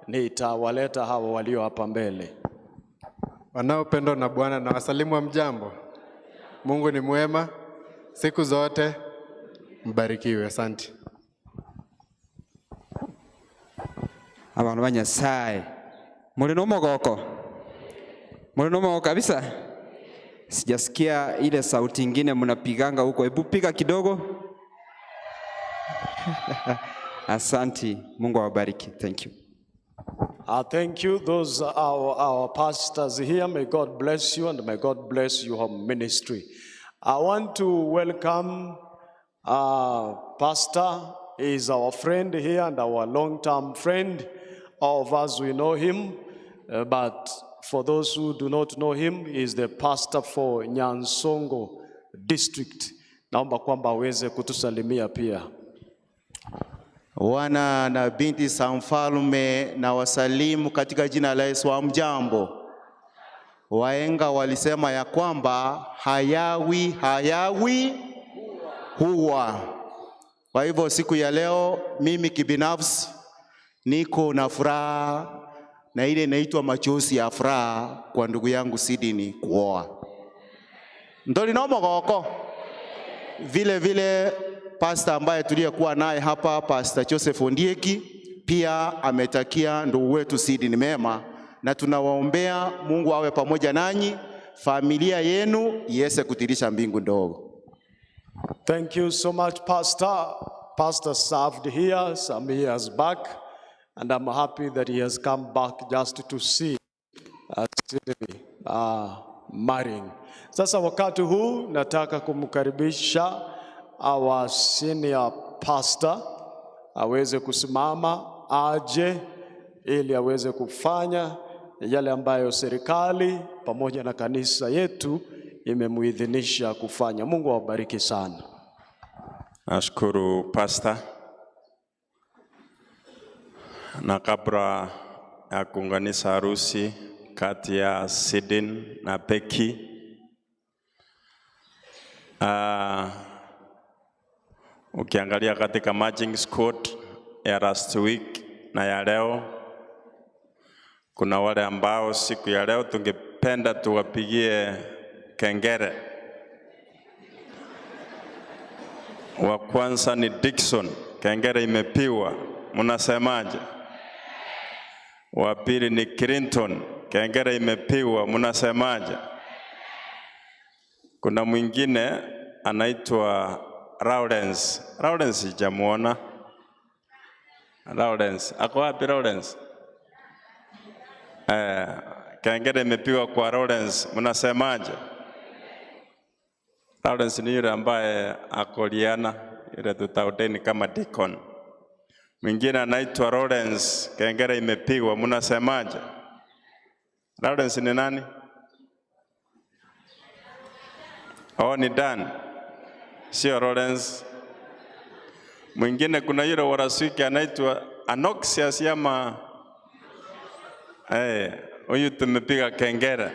nitawaleta hawa walio hapa mbele. Wanaopendwa na Bwana na wasalimu wa mjambo. Mungu ni mwema siku zote, mbarikiwe. Asante. Abantu ba Nyasaye muri no mogoko, muri no mogoko kabisa. Sijasikia ile sauti ingine mnapiganga huko, hebu piga kidogo. Asante, Mungu awabariki. Thank you. Thank you. Those are our pastors here. May God bless you and may God bless your ministry. I want to welcome Pastor. He is our friend here and our long-term friend. All of us, we know him. But for those who do not know him, he is the pastor for Nyansongo district. Naomba kwamba aweze kutusalimia pia. Wana na binti za mfalme na wasalimu katika jina la Yesu. Hamjambo. Wahenga walisema ya kwamba hayawi huwa. Kwa hivyo siku ya leo mimi kibinafsi niko na furaha, na ile inaitwa machozi ya furaha kwa ndugu yangu Sidini kuoa. Ndoli no mogoko. Vile pastor ambaye tuliyekuwa naye hapa, Pastor Joseph Ondieki, pia ametakia ndugu wetu Sidini mema, na tunawaombea Mungu awe pamoja nanyi, familia yenu iweze kutirisha mbingu ndogo. Thank you so much, Pastor. Pastor served here some years back, and I'm happy that he has come back just to see Sidini marrying. Sasa wakati huu nataka kumkaribisha our senior pastor aweze kusimama aje ili aweze kufanya yale ambayo serikali pamoja na kanisa yetu imemuidhinisha kufanya. Mungu awabariki sana. Nashukuru pastor. Na kabla ya kuunganisha harusi kati ya Sidin na Becky, ukiangalia katika marching squad ya last week na ya leo, kuna wale ambao siku ya leo tungependa tuwapigie kengele. Wa kwanza ni Dickson, kengele imepiwa, mnasemaje? Wa pili ni Clinton, kengele imepiwa, mnasemaje? Kuna mwingine anaitwa Lawrence jamuona. Lawrence, ako wapi Lawrence? Kengele imepiwa kwa Lawrence, mnasemaje? Lawrence ni yule ambaye akoliana, yule tutaudeni kama deacon. Mwingine anaitwa Lawrence, kengele imepiwa, mnasemaje? Lawrence ni nani? Oh, ni Dan. Sio Lawrence. Mwingine kuna yule waraswiki anaitwa Anoxius yama. Huyu tumepiga kengele.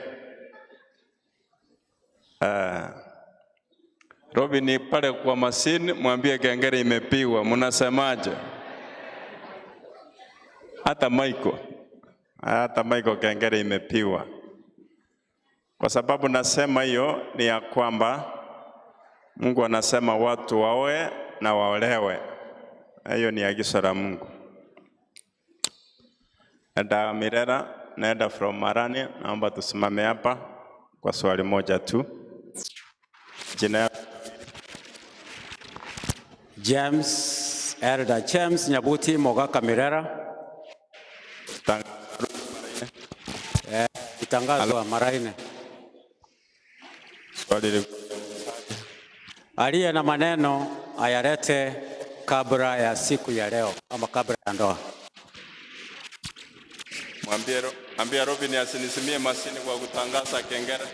Robin pale kwa masini, mwambie kengele imepiwa, mnasemaje? Hata Michael kengele imepiwa. Kwa sababu nasema hiyo ni ya kwamba Mungu anasema watu waoe na waolewe. Hiyo ni agizo la Mungu. Eda Mirera, naenda from Marani, naomba tusimame hapa kwa swali moja tu. Jina Elder James Nyabuti Mogaka Mirera. Itangazwa Maraine. Aliye na maneno ayalete kabla ya siku ya leo ama kabla ya ndoa. Mwambie Robin asinisimie masini kwa kutangaza kengele.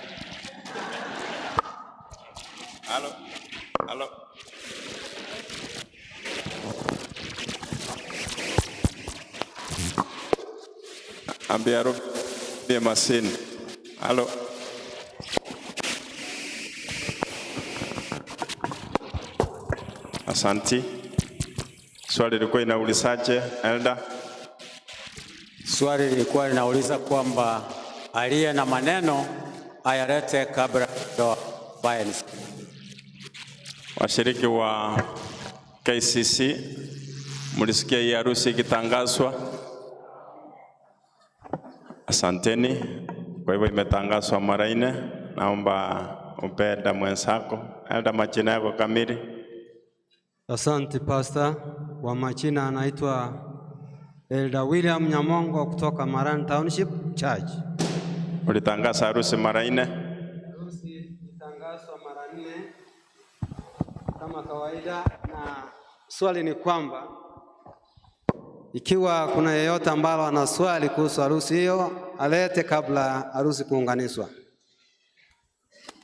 Halo. ambia Robi Masini. Halo. Asanti. Swali lilikuwa inaulizaje, Elda? Swali lilikuwa linauliza kwamba aliye na maneno ayalete kabla ndoa. Washiriki wa KCC, mulisikia hii harusi ikitangazwa? Asanteni. Kwa hivyo imetangazwa mara 4. Naomba upenda mwenzako Elda majina yako kamili. Asante Pastor. Wa majina anaitwa Elda William Nyamongo kutoka Marani Township Church. Ulitangaza harusi mara 4? Harusi ilitangazwa mara 4 kama kawaida, na swali ni kwamba ikiwa kuna yeyote ambalo ana swali kuhusu harusi hiyo alete kabla harusi kuunganishwa.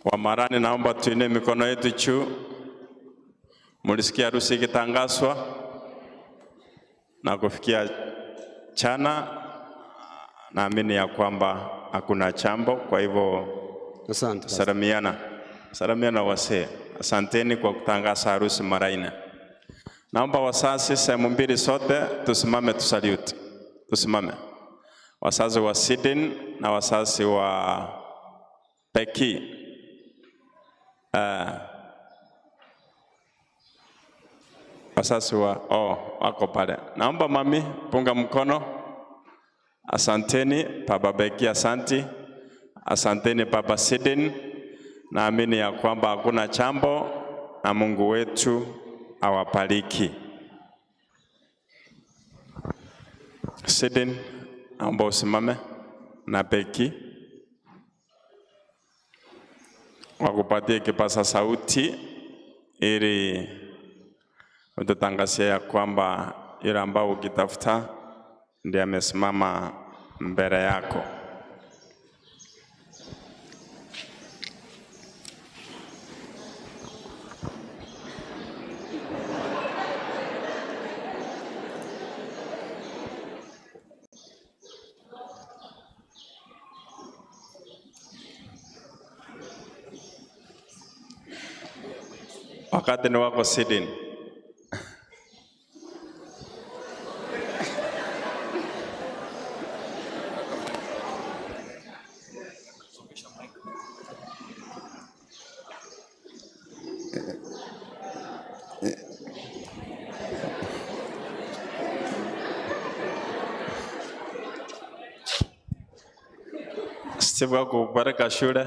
Wa Marani, naomba tuine mikono yetu juu. Mulisikia harusi ikitangazwa na kufikia chana, naamini ya kwamba hakuna chambo. Kwa hivyo asante. Salamiana wasee. Asanteni kwa kutangaza harusi mara 4. Naomba wazazi sehemu mbili sote tusimame tusalute. Tusimame. Wazazi wa Sidin na wazazi wa Peki. Wazazi wa wako pale. Naomba mami punga mkono. Asanteni Baba Beki, asanti. Asanteni Baba Sidin. Naamini ya kwamba hakuna chambo na Mungu wetu awabariki. Sidin, naomba usimame na Beki wakupatie kipaza sauti ili ututangazie ya kwamba yule ambao ukitafuta ndiye amesimama mbele yako. Wakati ni wako Sidin. Steve wako kubaraka shule.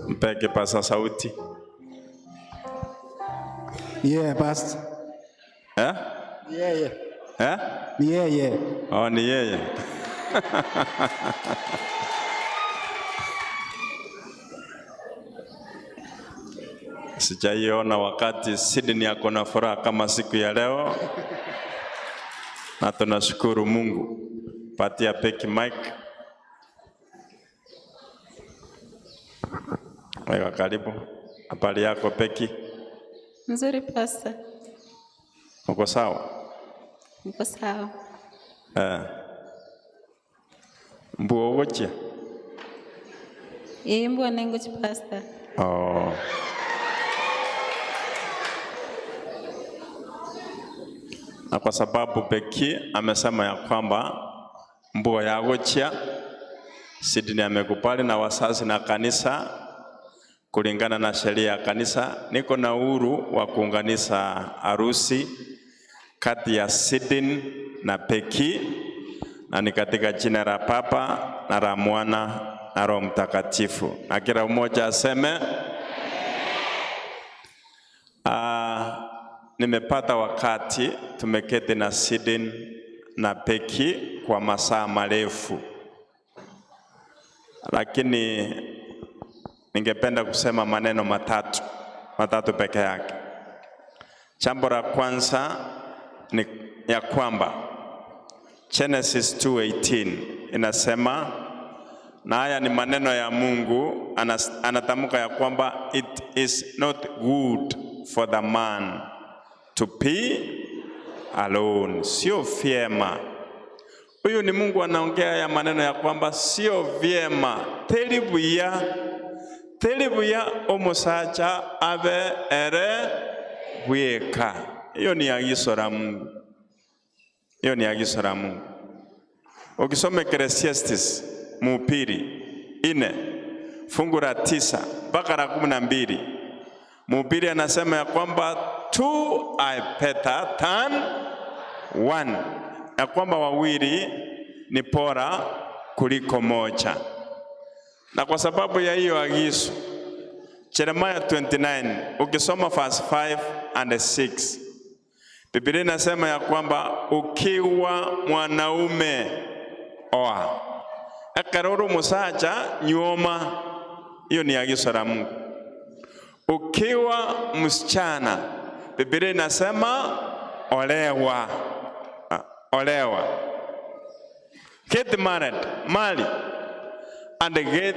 Mpeke pasa sauti. Yeah, Pastor. Eh? Yeah. Eh? Yeah. Oh, ni yeye. Sijaiona wakati Sydney yako na furaha kama siku ya leo. Na tunashukuru Mungu. Patia Peki Mike. Wewe karibu. Habari yako Peki? Nzuri Pastor. Uko sawa? Niko sawa. Mbuo wote? Mbuo nengo Pastor. Oh. na kwa sababu Beki amesema ya kwamba mbuo ya gochia, Sydney amekubali na wazazi na kanisa kulingana na sheria ya kanisa, niko na uhuru wa kuunganisha harusi kati ya Sydney na Beki, na ni katika jina la Baba na la Mwana na Roho Mtakatifu, na kila mmoja aseme nimepata wakati tumeketi na Sydney na Beki kwa masaa marefu, lakini ningependa kusema maneno matatu peke yake. Jambo la kwanza ni ya kwamba Genesis 2:18 inasema, na haya ni maneno ya Mungu, anatamka ya kwamba it is not good for the man to be alone. Sio vyema. Huyu ni Mungu anaongea ya maneno ya kwamba sio vyema, Telibuya omusacha abe ere bweka. Hiyo ni agizo la Mungu. Hiyo ni agizo la Mungu. Ukisoma Ecclesiastes Mhubiri 4 fungu la 9 mpaka la 12, Mhubiri anasema ya kwamba two are better than one, ya kwamba wawili ni bora kuliko moja. Na kwa sababu ya hiyo agizo, Jeremiah 29 ukisoma verse 5 and 6, Biblia inasema ya kwamba ukiwa mwanaume oa, akaroro musacha nyoma. Hiyo ni agizo la Mungu. Ukiwa msichana, Biblia inasema olewa. Get married, marry, and get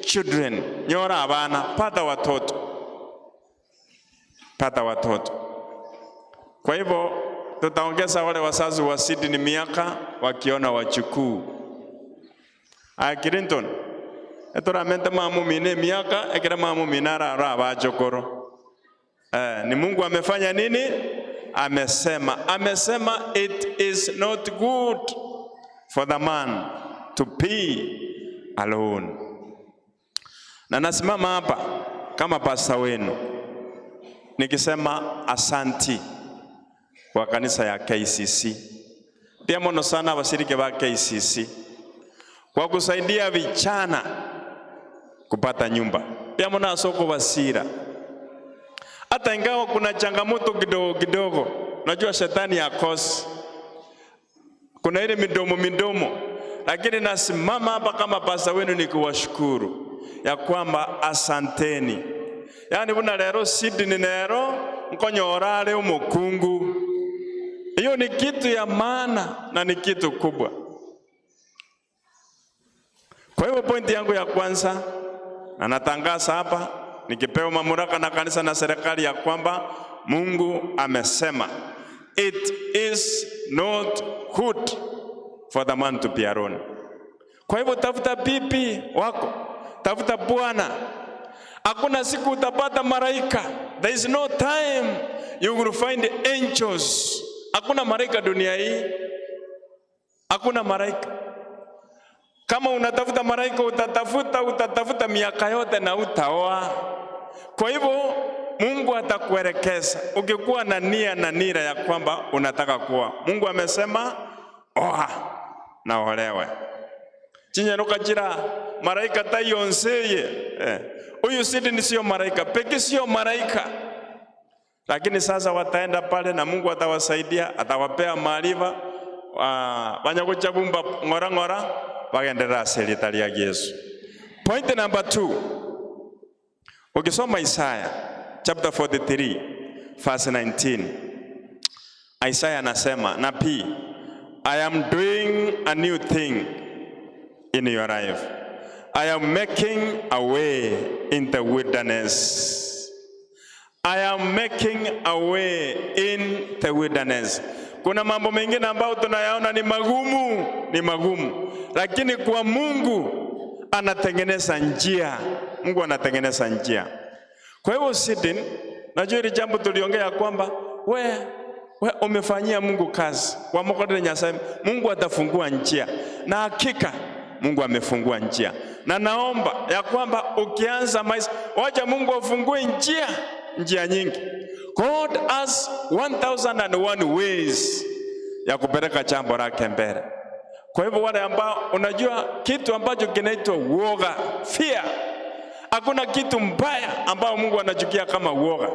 children. Nyora abana, pata watoto. Kwa hivyo tutaongeza wale wazazi wa Sydney miaka wakiona wachukuu. Clinton etoramente mamu mine miaka ekira mamu minara raba chokoro. Ni Mungu amefanya nini? Amesema it is not good for the man to be alone. Na nasimama hapa kama pasta wenu nikisema asanti kwa kanisa ya KCC. Pia mono sana washiriki wa KCC kwa kusaidia vijana kupata nyumba. Pia mono soko wasira. Hata ingawa kuna changamoto kidogo, najua shetani yakosi, kuna ile midomo, lakini nasimama hapa kama pasta wenu nikiwashukuru ya kwamba asanteni. Yani buna lero Sydney nero nkonyorale umukungu. Hiyo ni kitu ya maana na ni kitu kubwa. Kwa hiyo pointi yangu ya kwanza, na natangaza hapa nikipewa mamlaka na kanisa na serikali ya kwamba Mungu amesema it is not good for the man to be alone. Kwa hivyo tafuta bibi wako, tafuta bwana. Hakuna siku utapata malaika. There is no time you will find angels. Hakuna malaika dunia hii. Hakuna malaika. Kama unatafuta malaika utatafuta miaka yote na utaoa. Kwa hivyo Mungu atakuelekeza ukikuwa na nia na nira ya kwamba unataka kuoa. Mungu amesema oa na olewe. Chinyaruka jira malaika tayonseye. Huyu Sydney sio malaika, Beki sio malaika. Lakini sasa wataenda pale na Mungu atawasaidia, atawapea maarifa, banyakuchabumba ngora bagendera serikali ya Yesu. Point number 2. Ukisoma Isaiah chapter 43 verse 19. Isaiah anasema, nabii, I am doing a new thing in your life. I am making a way in the wilderness. I am making a way in the wilderness. Kuna mambo mengine ambayo tunayaona ni magumu. Lakini kwa Mungu anatengeneza njia. Mungu anatengeneza njia. Kwa hivyo Sydney, najua ile jambo tuliongea kwamba wewe umefanyia Mungu kazi. Kwa mkono Nyasaye, Mungu atafungua njia. Na hakika Mungu amefungua njia. Na naomba ya kwamba ukianza maisha, wacha Mungu afungue njia nyingi. God has 1001 ways ya kupeleka jambo lake mbele. Kwa hivyo wale ambao unajua kitu ambacho kinaitwa uoga, fear. Hakuna kitu mbaya ambao Mungu anachukia kama uoga.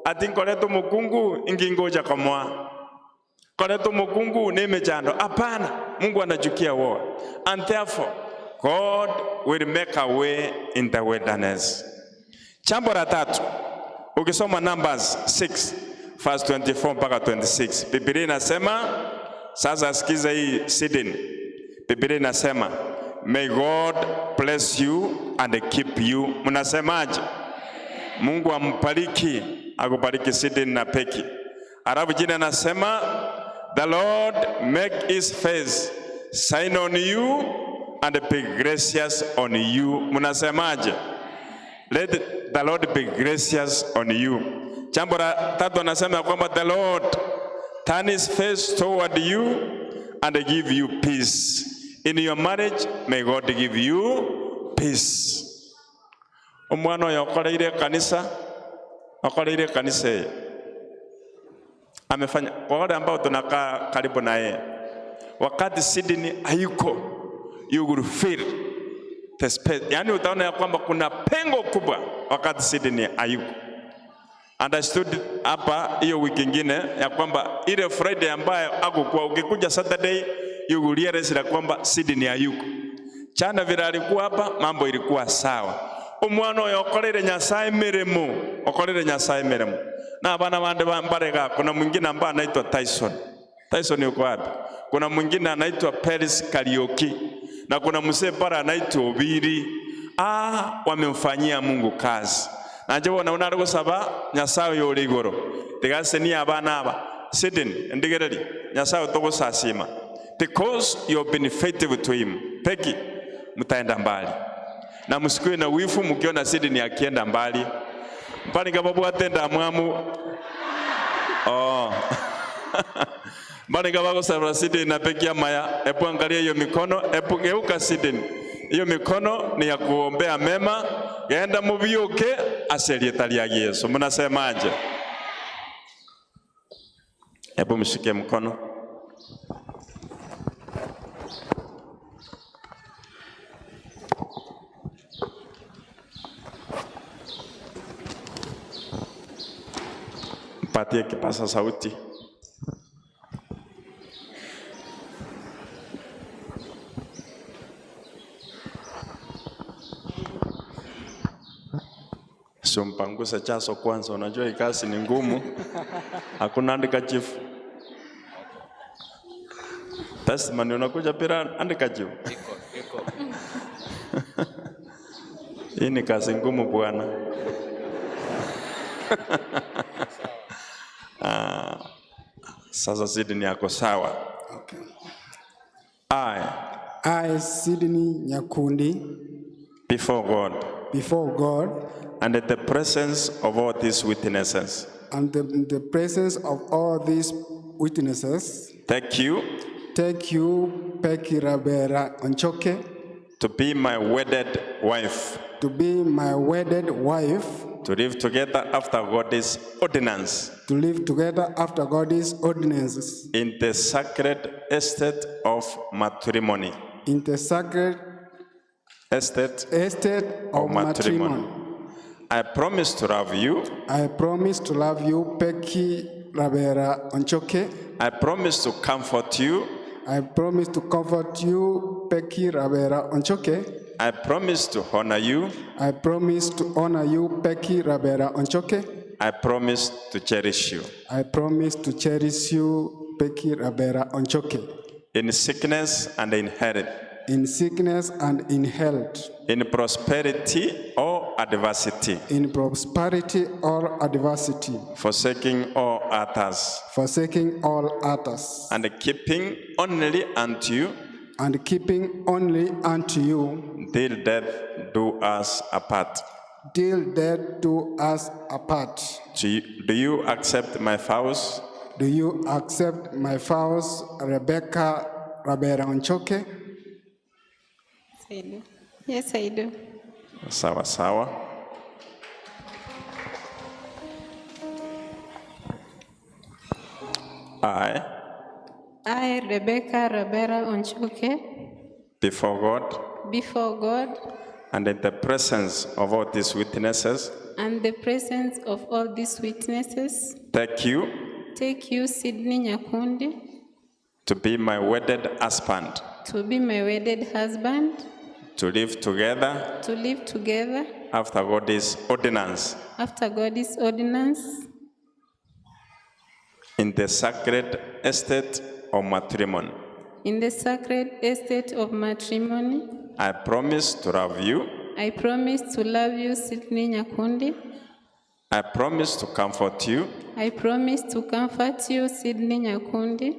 Ati koleto mukungu ingingoja kamwa. Koleto mukungu nimejando. Hapana, Mungu anachukia uoga. And therefore, God will make a way in the wilderness. Jambo la tatu, ukisoma Numbers 6 verse 24 mpaka 26, Biblia inasema, sasa sikiza hii Sidin. Biblia inasema, may God bless you and keep you. Mnasemaje? Mungu ambariki, akubariki Sidin na Peki. Alafu jina nasema, the Lord make his face shine on you and be gracious on you. Mnasemaje? Let the Lord be gracious on you. Jambo la tatu anasema kwamba the Lord turn his face toward you and give you peace. In your marriage, may God give you peace. Umwana yakoleire kanisa, akoleire kanisa. Amefanya kwa wale ambao tunakaa karibu na yeye. Wakati Sydney hayuko, you will feel the space. Yani utaona ya kwamba kuna pengo kubwa wakati Sydney hayuko. And I stood hapa hiyo wiki nyingine ya kwamba ile Friday ambayo hakukuwa, ukikuja Saturday you will realize ya kwamba Sydney hayuko. Chana vile alikuwa hapa, mambo ilikuwa sawa. Umwana yokorere Nyasaye mirimo, okorere Nyasaye mirimo. Na bana bande bambarega, kuna mwingine ambaye anaitwa Tyson. Tyson yuko wapi? Kuna mwingine anaitwa Paris Karaoke. Na kuna mzee bara anaitwa Obiri. Wamemfanyia Mungu kazi. Na je wanaona gusaba Nyasaye yori igoro. Tigase ni abana aba. Sidin ndigereri Nyasaye togusasima. Because you have been faithful to him. Peki mtaenda mbali. Na msikue na wifu mkiona Sidin akienda mbali. Mpani kababu atenda mwamu. Mbani kababu sabra Sidin na Peki ya maya. Epu angalia hiyo mikono. Epu geuka Sidin. Hiyo mikono ni ya kuombea mema. Genda mubioke aselietali ya Yesu. Mnasemaje? Epu mshike mkono. Mpatie kipasa sauti. Sio mpanguse chaso kwanza, unajua ikasi ni ngumu. Hakuna andika chifu. Testimony unakuja pira andika chifu. Iko. Hii ni kazi ngumu bwana. Sasa Sydney yako sawa. Okay. I Sydney Nyakundi before God and at the presence of all these witnesses. And in the presence of all these witnesses, Take you, Peki Rabera Onchoke, to be my wedded wife, to be my wedded wife, to live together after God's ordinance, to live together after God's ordinances, in the sacred estate of matrimony. In the sacred estate of matrimony. I promise to love you. I promise to love you, Peki Rabera Onchoke. I promise to comfort you. I promise to comfort you, Peki Rabera Onchoke. I promise to honor you. I promise to honor you, Peki Rabera Onchoke. I promise to cherish you. I promise to cherish you, Peki Rabera Onchoke. In sickness and in health. In sickness and in health. In prosperity or adversity. In prosperity or adversity. Forsaking all others. Forsaking all others. And keeping only unto you. And keeping only unto you. Till death do us apart. Till death do us apart. Do you accept my vows? do you accept my vows, Rebecca Rabera Onchoke? I do. Yes, I do. Sawa sawa. I, Rebecca Rabera Onchoke, before God, and in the presence of all these witnesses, take you, Sydney Nyakundi, to be my wedded husband, to live together, after God's ordinance, in the sacred estate of matrimony. I promise to love you. Sydney Nyakundi. I promise to comfort you. Sydney Nyakundi.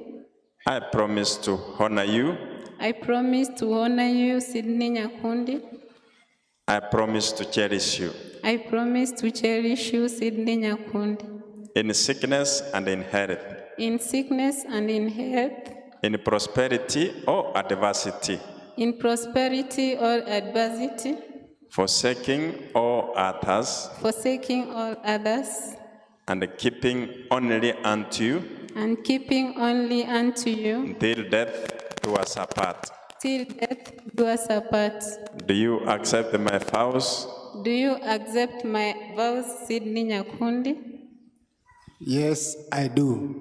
I promise to honor you. Sydney Nyakundi. I promise to cherish you. Sydney Nyakundi. In sickness and in health. In prosperity or adversity. Forsaking all others. And keeping only unto you. Till death do us apart. Do you accept my vows? Sydney Nyakundi? Yes, I do.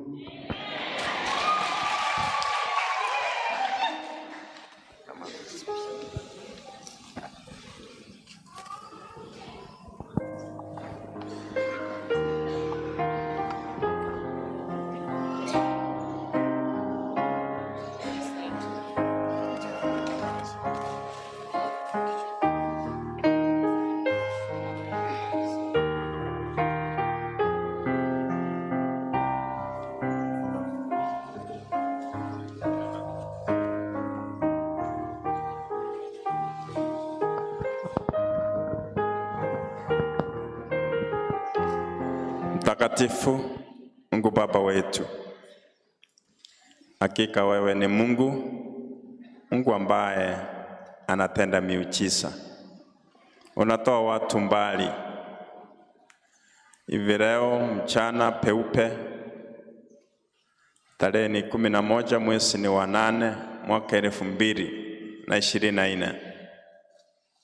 Mtakatifu Mungu Baba wetu, hakika wewe ni Mungu ambaye anatenda miujiza. Unatoa watu mbali. Hivi leo mchana peupe, tarehe ni 11 mwezi ni wa 8 mwaka 2024,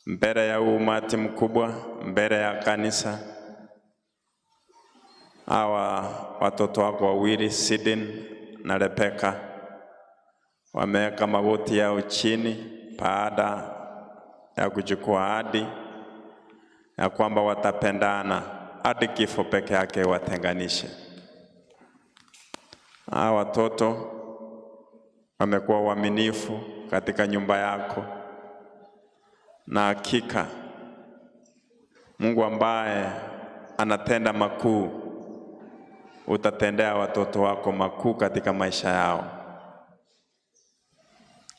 mbele ya umati mkubwa, mbele ya kanisa, hawa watoto wako wawili Sydney na Rebecca wameweka magoti yao chini baada ya kuchukua ahadi ya kwamba watapendana hadi kifo peke yake watenganishe. Hawa watoto wamekuwa waaminifu katika nyumba yako, na hakika Mungu ambaye anatenda makuu, utatendea watoto wako makuu katika maisha yao.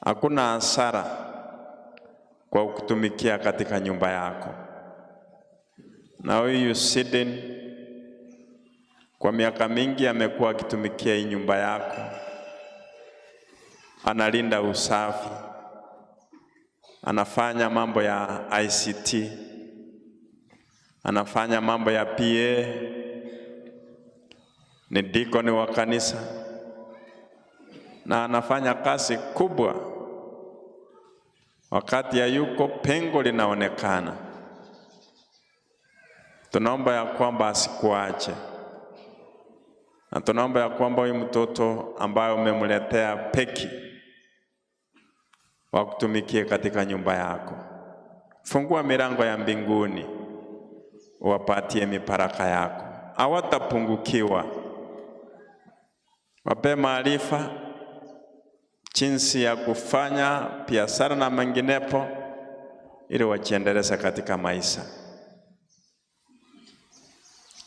Hakuna hasara kwa kutumikia katika nyumba yako. Na huyu Sydney kwa miaka mingi amekuwa akitumikia hii nyumba yako. Analinda usafi, anafanya mambo ya ICT, anafanya mambo ya PA, ni deacon wa kanisa, na anafanya kazi kubwa. Wakati ya yuko pengo linaonekana, tunaomba ya kwamba asikuache, na tunaomba ya kwamba huyu mtoto ambaye umemletea peki wa kutumikia katika nyumba yako, fungua milango ya mbinguni, uwapatie mibaraka yako, hawatapungukiwa. Wape maarifa jinsi ya kufanya biashara na menginepo, ili wajiendeleze katika maisha.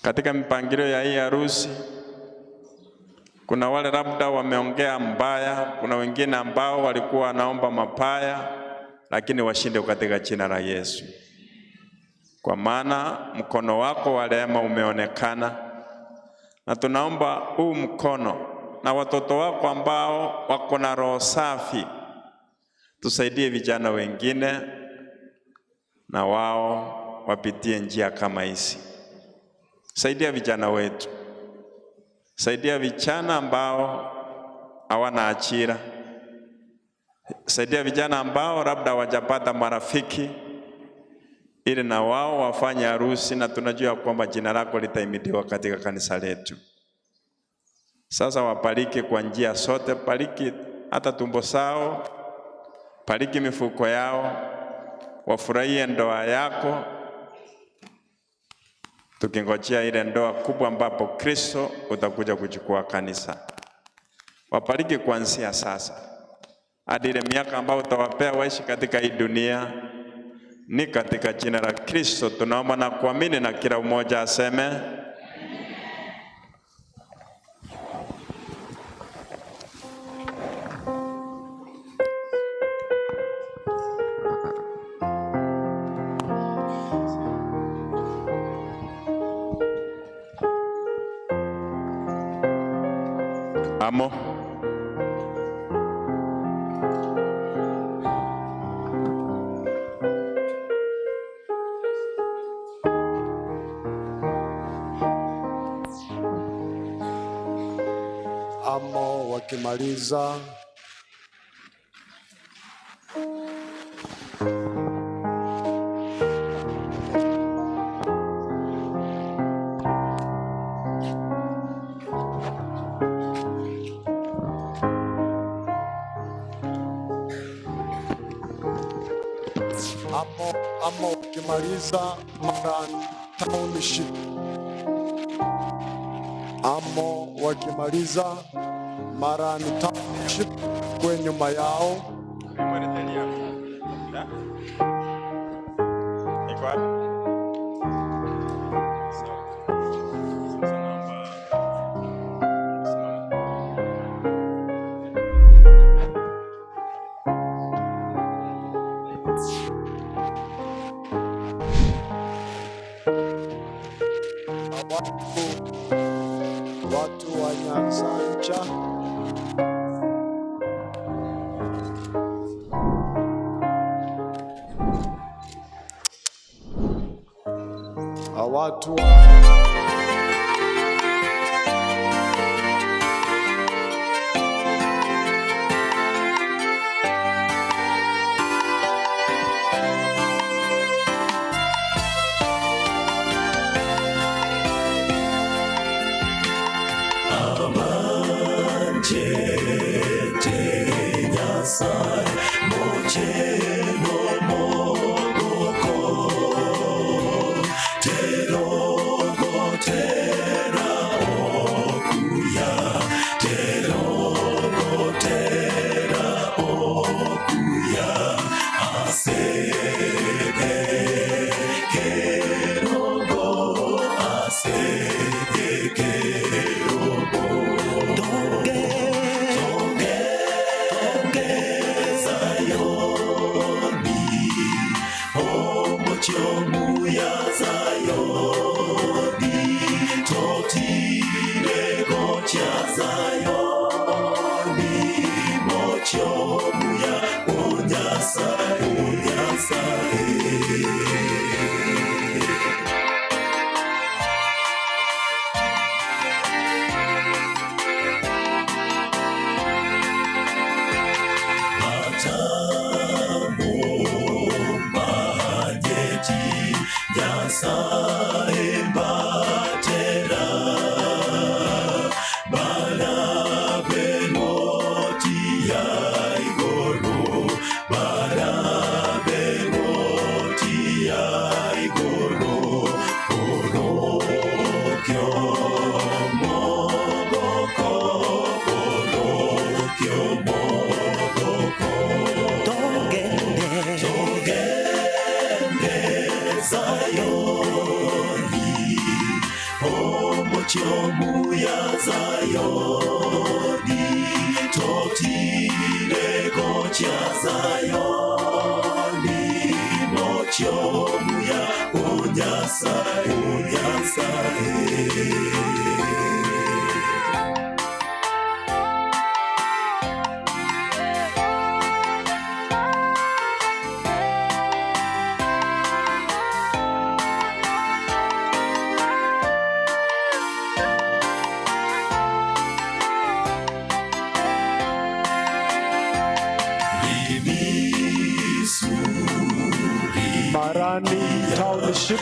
Katika mipangilio ya hii harusi, kuna wale labda wameongea mbaya, kuna wengine ambao walikuwa wanaomba mabaya, lakini washinde katika jina la Yesu. Kwa maana mkono wako wa rehema umeonekana, na tunaomba huu mkono na watoto wako ambao wako na roho safi, tusaidie vijana wengine na wao wapitie njia kama hizi. Saidia vijana wetu, saidia vijana ambao hawana ajira, saidia vijana ambao labda hawajapata marafiki, ili na wao wafanye harusi, na tunajua kwamba jina lako litahimidiwa katika kanisa letu. Sasa wabariki kwa njia zote, bariki hata tumbo zao, bariki mifuko yao, wafurahie ndoa yako, tukingojea ile ndoa kubwa ambapo Kristo utakuja kuchukua kanisa. Wabariki kuanzia sasa hadi ile miaka ambayo utawapea waishi katika hii dunia. Ni katika jina la Kristo tunaomba na kuamini, na kila mmoja aseme amo. Amo wakimaliza Amo wakimaliza Marani Township. Amo wakimaliza Marani Township kwa nyuma yao. Watu wa Nyanza Ncha, watu wa Unyasa, unyasa, Marani Township.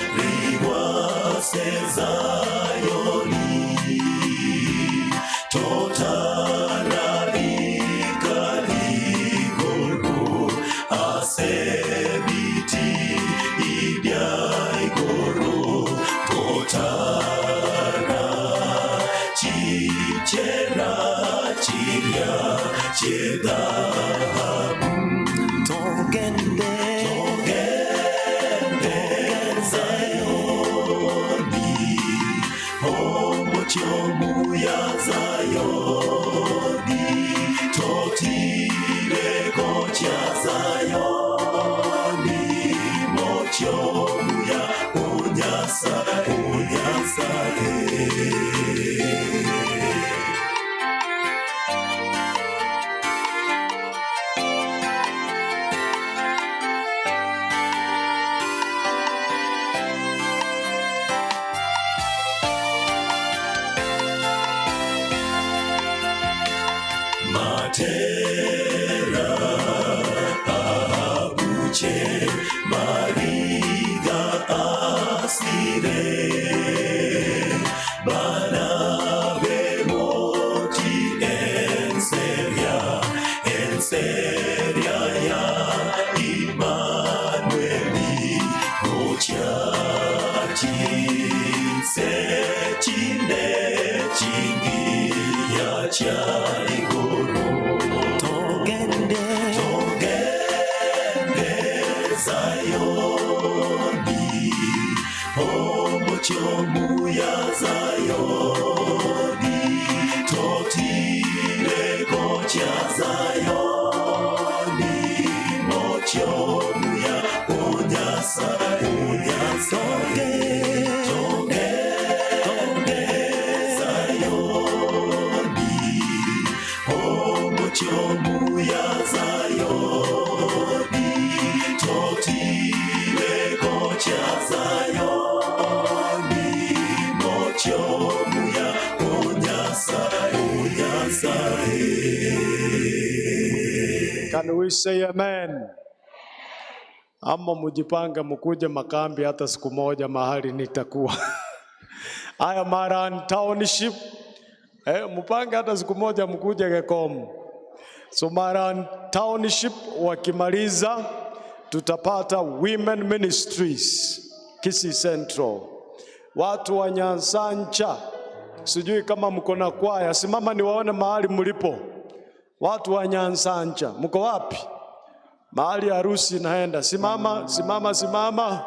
Can we say amen? Ama mujipanga mukuje makambi hata siku moja mahali nitakuwa. Aya Marani Township. Mupange hata siku moja mkuje Gekom. So Marani Township wakimaliza tutapata Women Ministries Kisii Central. Watu wa Nyansancha, sijui kama mko na kwaya, simama niwaone mahali mlipo. Watu wa Nyansancha, mko wapi? Mahali harusi naenda. Simama, simama, simama.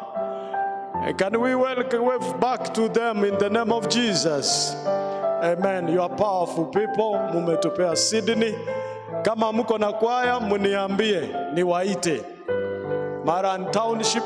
Can we wave back to them in the name of Jesus? Amen. You are powerful people. Mumetupea Sydney. Kama mko na kwaya muniambie niwaite. Marani Township.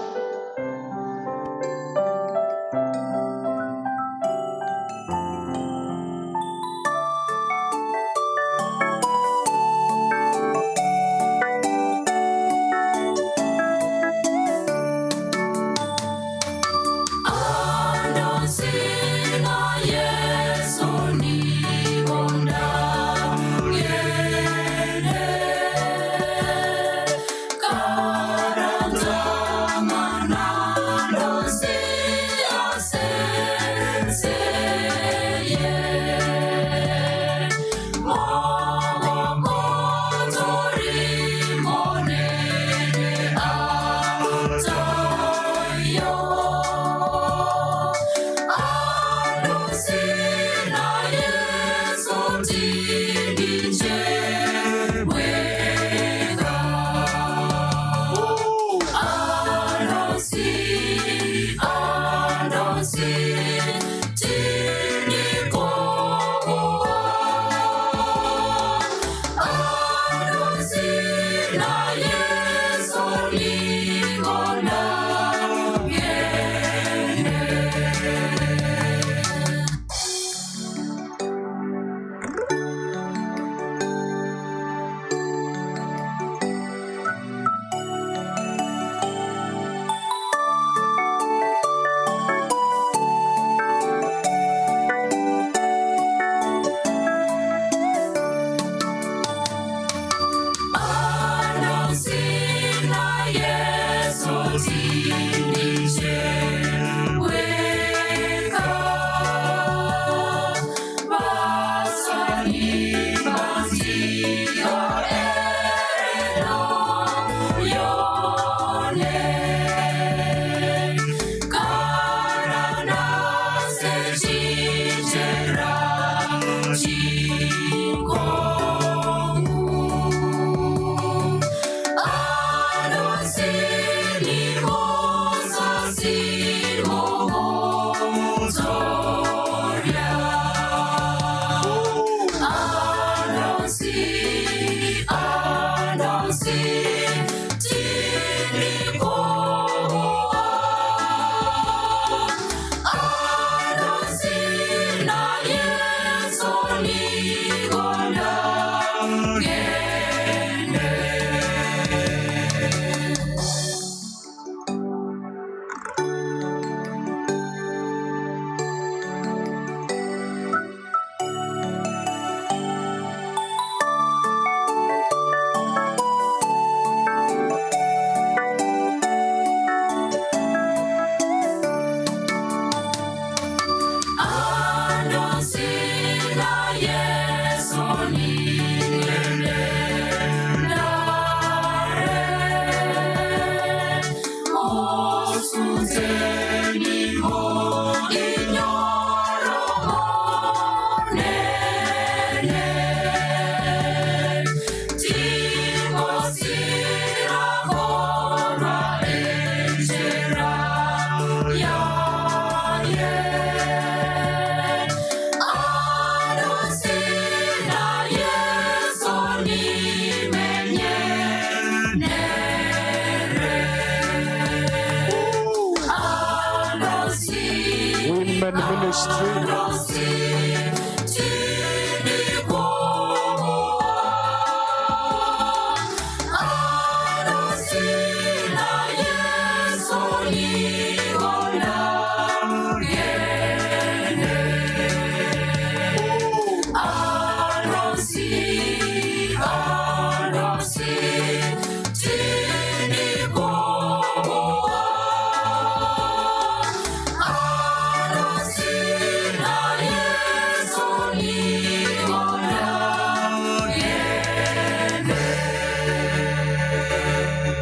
Karanta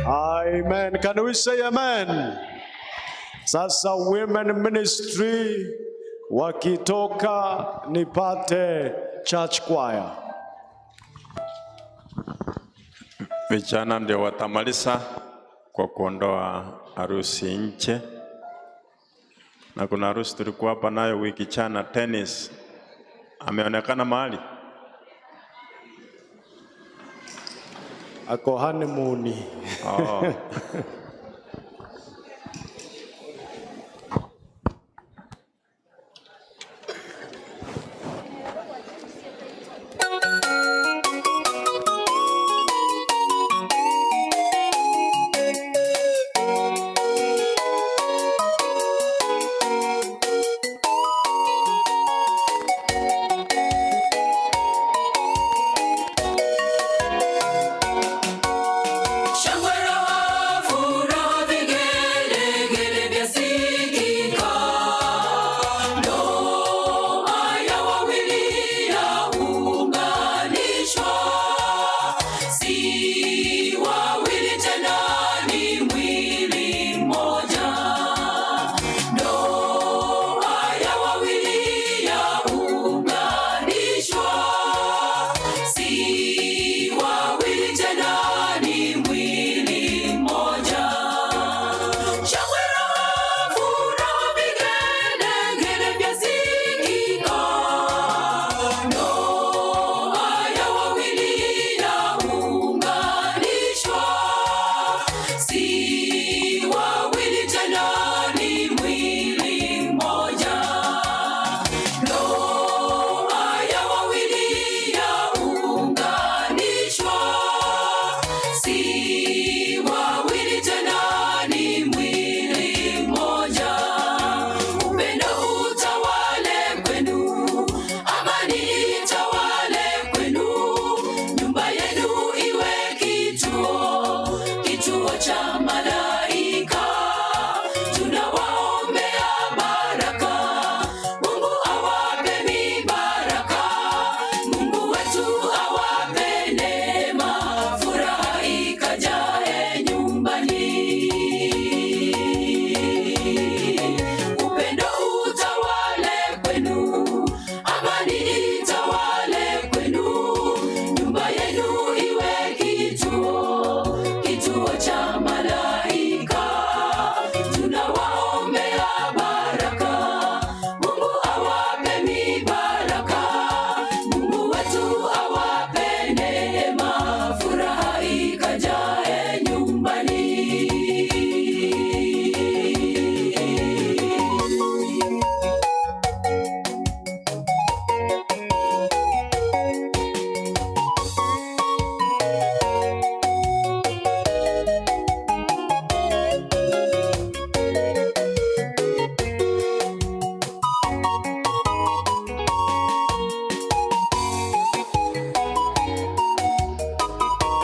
Amen. Can we say amen? Sasa women ministry wakitoka nipate church choir. Vijana ndio watamaliza kwa kuondoa harusi nje. Na kuna harusi tulikuwa hapa nayo wiki jana, tennis. Ameonekana mahali? Ako honeymoon. Oh. Shangwe la furaha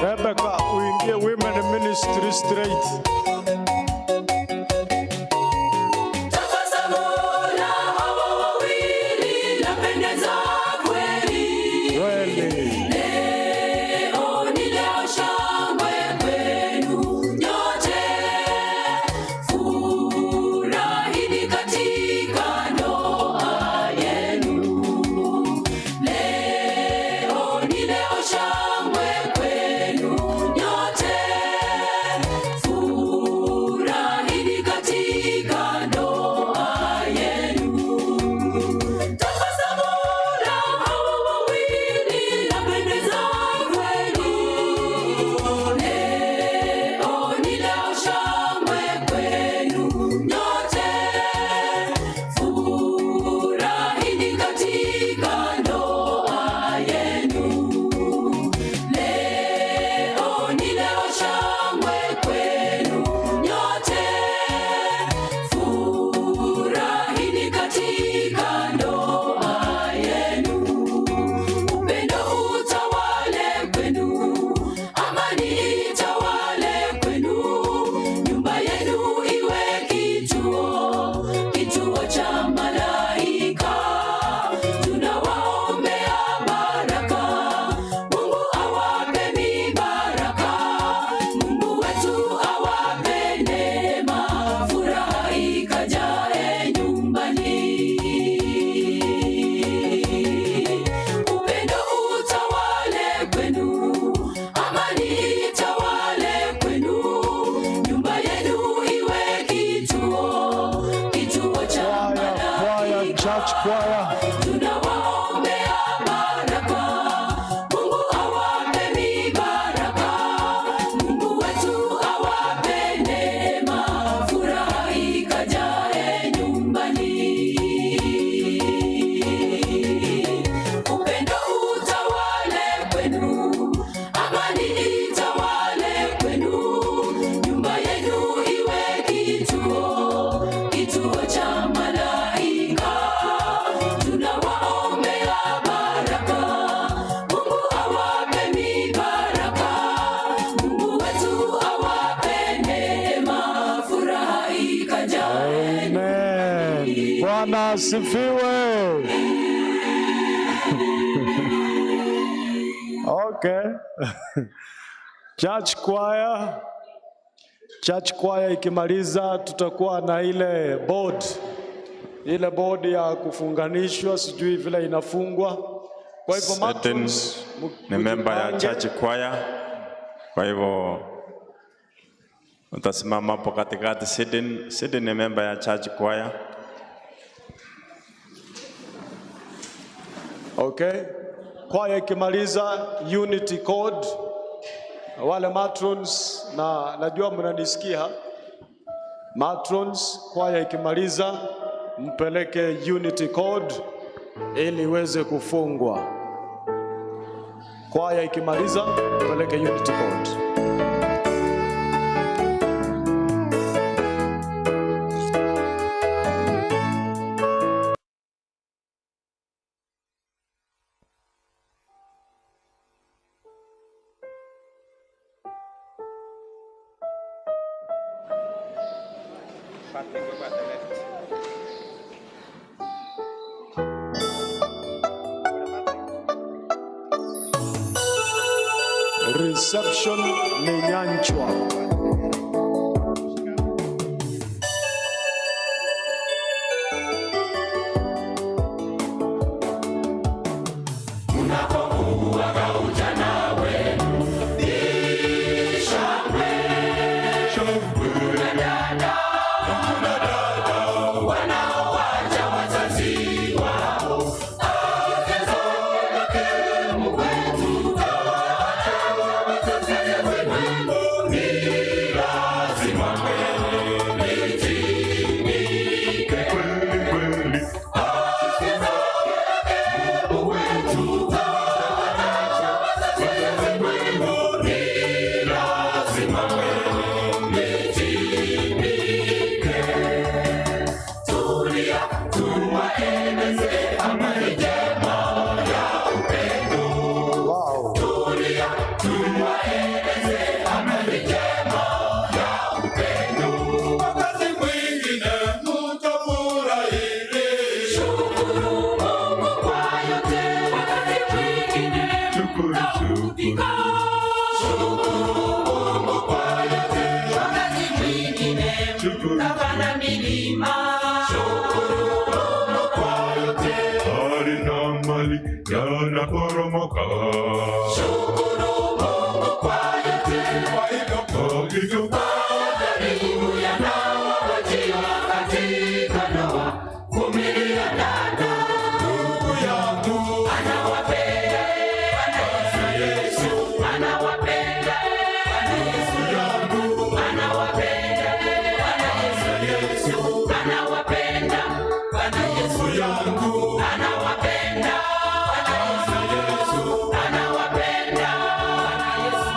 Rebecca, uingie women ministry straight. Church choir. Tunawaombea baraka, Mungu awape mibaraka, Mungu wetu awape neema, furaha ikajae nyumbani. Upendo utawale kwenu, amani itawale kwenu, nyumba yenu iwe kituo cha malaika. Tunawaombea baraka, Mungu awape mibaraka, Mungu wetu awape neema, furaha ikajae. Amen. Bwana asifiwe. Okay. Church choir. Church choir ikimaliza tutakuwa na ile board ya kufunganishwa, sijui vile inafungwa. Kwa hivyo matrons ni member ya church choir. Kwa hivyo utasimama hapo katikati. Sidin ni member ya church choir. Okay. Choir ikimaliza unity code, wale matrons, na najua mnanisikia matrons, choir ikimaliza mpeleke unity code ili iweze kufungwa. Choir ikimaliza mpeleke unity code. Reception ni Nyanchwa. Wow. tutakupika. Shukuru Mungu kwa yote, wakati mwingine tutapanda milima. Shukuru Mungu kwa yote, hali na mali yanaporomoka. shukuru Mungu kwa yote, Kwa hivyo majaribu yanawajia katika ndoa, vumilia dada. ndugu yangu, Anawapenda Bwana Yesu, anawapenda Bwana Yesu yangu, anawapenda Bwana Yesu, anawapenda Bwana Yesu yangu, anawapenda Bwana Yesu, anawapenda Bwana Yesu.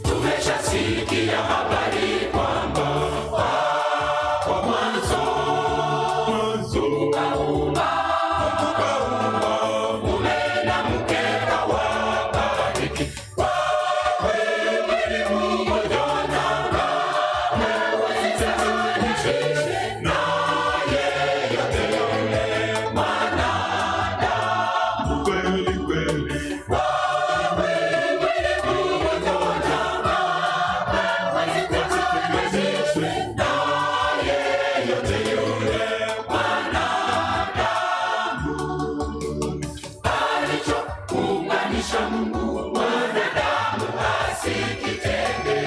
Tumeshasikia habari kwamba kwa mwanzo ukaumba mume na mke akawabariki. Wewe mmoja na wasitanishe naye yote yule mwanadamu. kweli kweli, Alichounganisha Mungu mwanadamu asikitenge.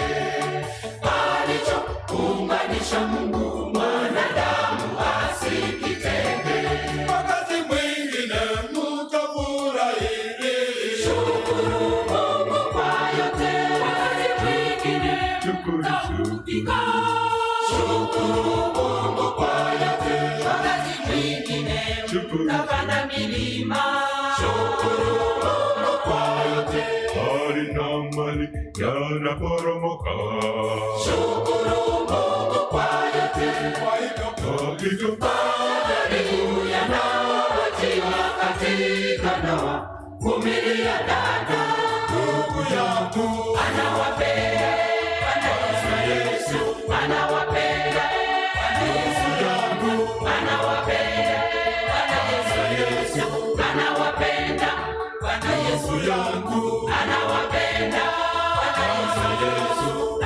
Alichounganisha Mungu mwanadamu asikitenge. wakati mwingine mtafurahi. Shukuru Mungu kwa yote, wakati mwingine tutakupika. Shukuru Mungu kwa yote, wakati mwingine tutapanda milima. Shukuru Mungu kwa yote, Hali na mali yanaporomoka. shukuru Mungu kwa yote, Kwa hivyo majaribu yanawajia katika ndoa, vumilia dada. ndugu yangu, Anawapenda Bwana Yesu, anawapenda Bwana Yesu yangu, anawapenda Bwana Yesu, anawapenda Bwana Yesu yangu, anawapenda Bwana Yesu,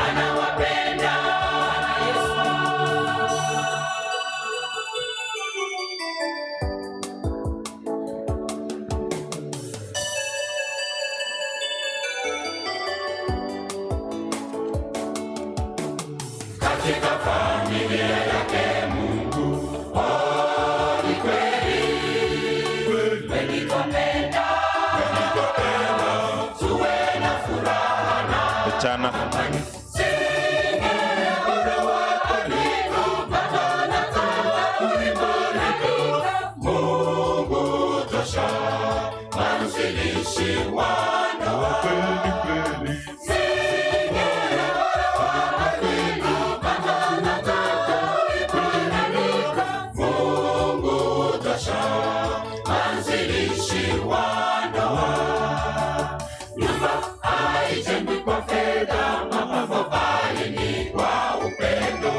anawapenda Bwana Yesu. Katika familia yake Mungu, ni kweli wengi twapenda, tuwe na furaha na Vijana, amani. Singine bure waandika, bado nataka kuibariki. Mungu tosha, mwanzilishi wa ndoa. kweli kweli, Singine bure waandika, bado nataka kuibariki. Mungu tosha, mwanzilishi wa ndoa. Nyumba haijengwi kwa fedha, mapambo, bali ni kwa upendo.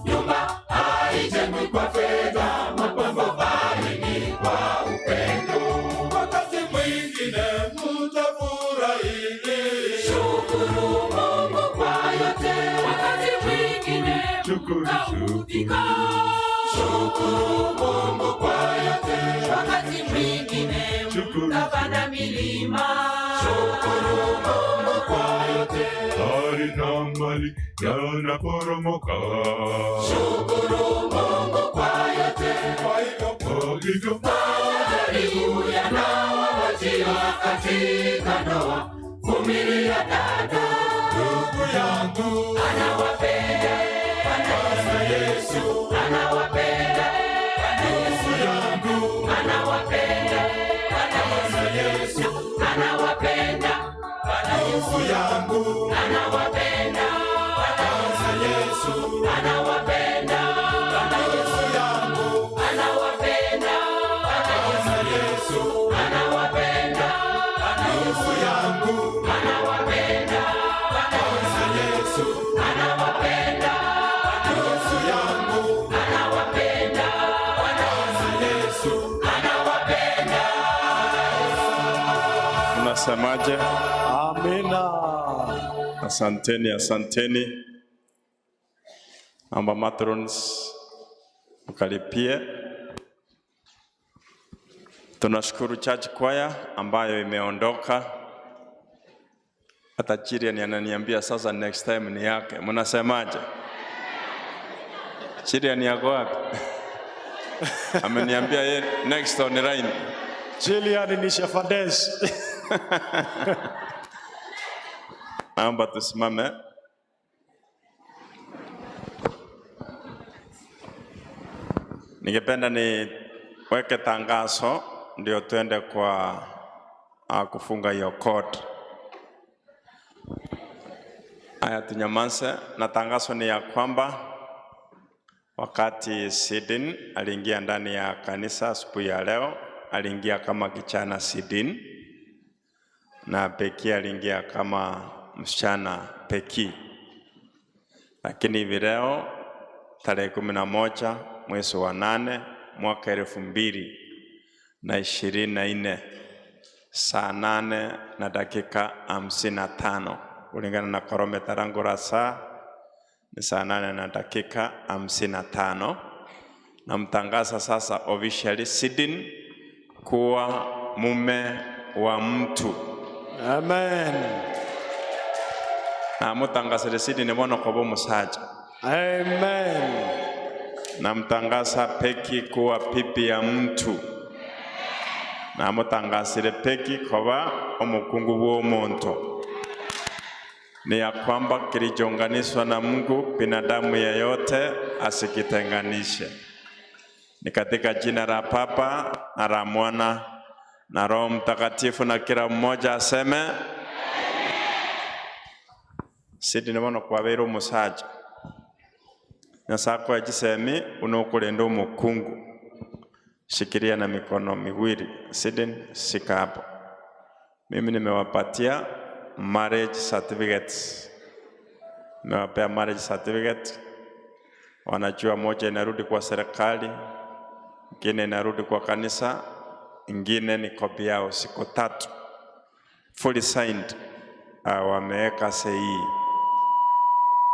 Nyumba haijengwi kwa fedha, mapambo, bali ni kwa upendo. wakati mwingine mtafurahi. Shukuru Mungu kwa yote, wakati mwingine Shukuru, tutakupika. Shukuru Mungu kwa yote, wakati mwingine tutapanda milima. Shukuru Mungu kwa yote, Hali na mali yanaporomoka. shukuru Mungu kwa yote, Kwa hivyo majaribu yanawajia katika ndoa, vumilia dada. ndugu yangu, Anawapenda Bwana Yesu, anawapenda Bwana Yesu yangu, anawapenda Bwana Yesu, anawapenda Bwana Yesu yangu, anawapenda Bwana Yesu, anawapenda Bwana Yesu yangu, anawapenda Bwana Yesu, anawapenda Bwana Yesu yangu, anawapenda Mnasemaje? Amina. Asanteni, asanteni. Amba matrons mkalipie. Tunashukuru church choir ambayo imeondoka. Hata Chirian ananiambia sasa next time ni yake. Mnasemaje? Chirian yako wapi? Ameniambia yeye next on line. Chirian ni Shafades. Naomba tusimame. Ningependa ni weke tangazo ndio tuende kwa kufunga hiyo code. Haya, tunyamaze. Na tangazo ni ya kwamba wakati Sidin aliingia ndani ya kanisa asubuhi ya leo, aliingia kama kijana Sidin, na Peki aliingia kama msichana Peki. Lakini hivi leo tarehe 11 mwezi wa 8 mwaka 2024 saa 8 na dakika 55 kulingana na kilomita rangu la saa ni saa 8 na dakika 55. Na mtangaza sasa officially Sidin kuwa mume wa mtu. Amen. Na mtangaza Sidin mwana kwa musaja. Amen. Na mtangaza Peki kuwa pipi ya mtu. Na mtangaza Peki kwa omukungu w'omuntu. Ni ya kwamba kilichounganishwa na Mungu binadamu yeyote asikitenganishe. Ni katika jina la Baba na la Mwana na Roho Mtakatifu, na kila mmoja aseme Sidin mwana kwa wero musaja. Nyasako ya jisemi unokulenda umukungu. Shikilia na mikono miwili. Sidin, shika hapo. Mimi nimewapatia marriage certificates. Nimewapea marriage certificate. Wanajua moja inarudi kwa serikali, ingine inarudi kwa kanisa, ingine ni kopi yao siku 3. Fully signed. Wameweka sahihi.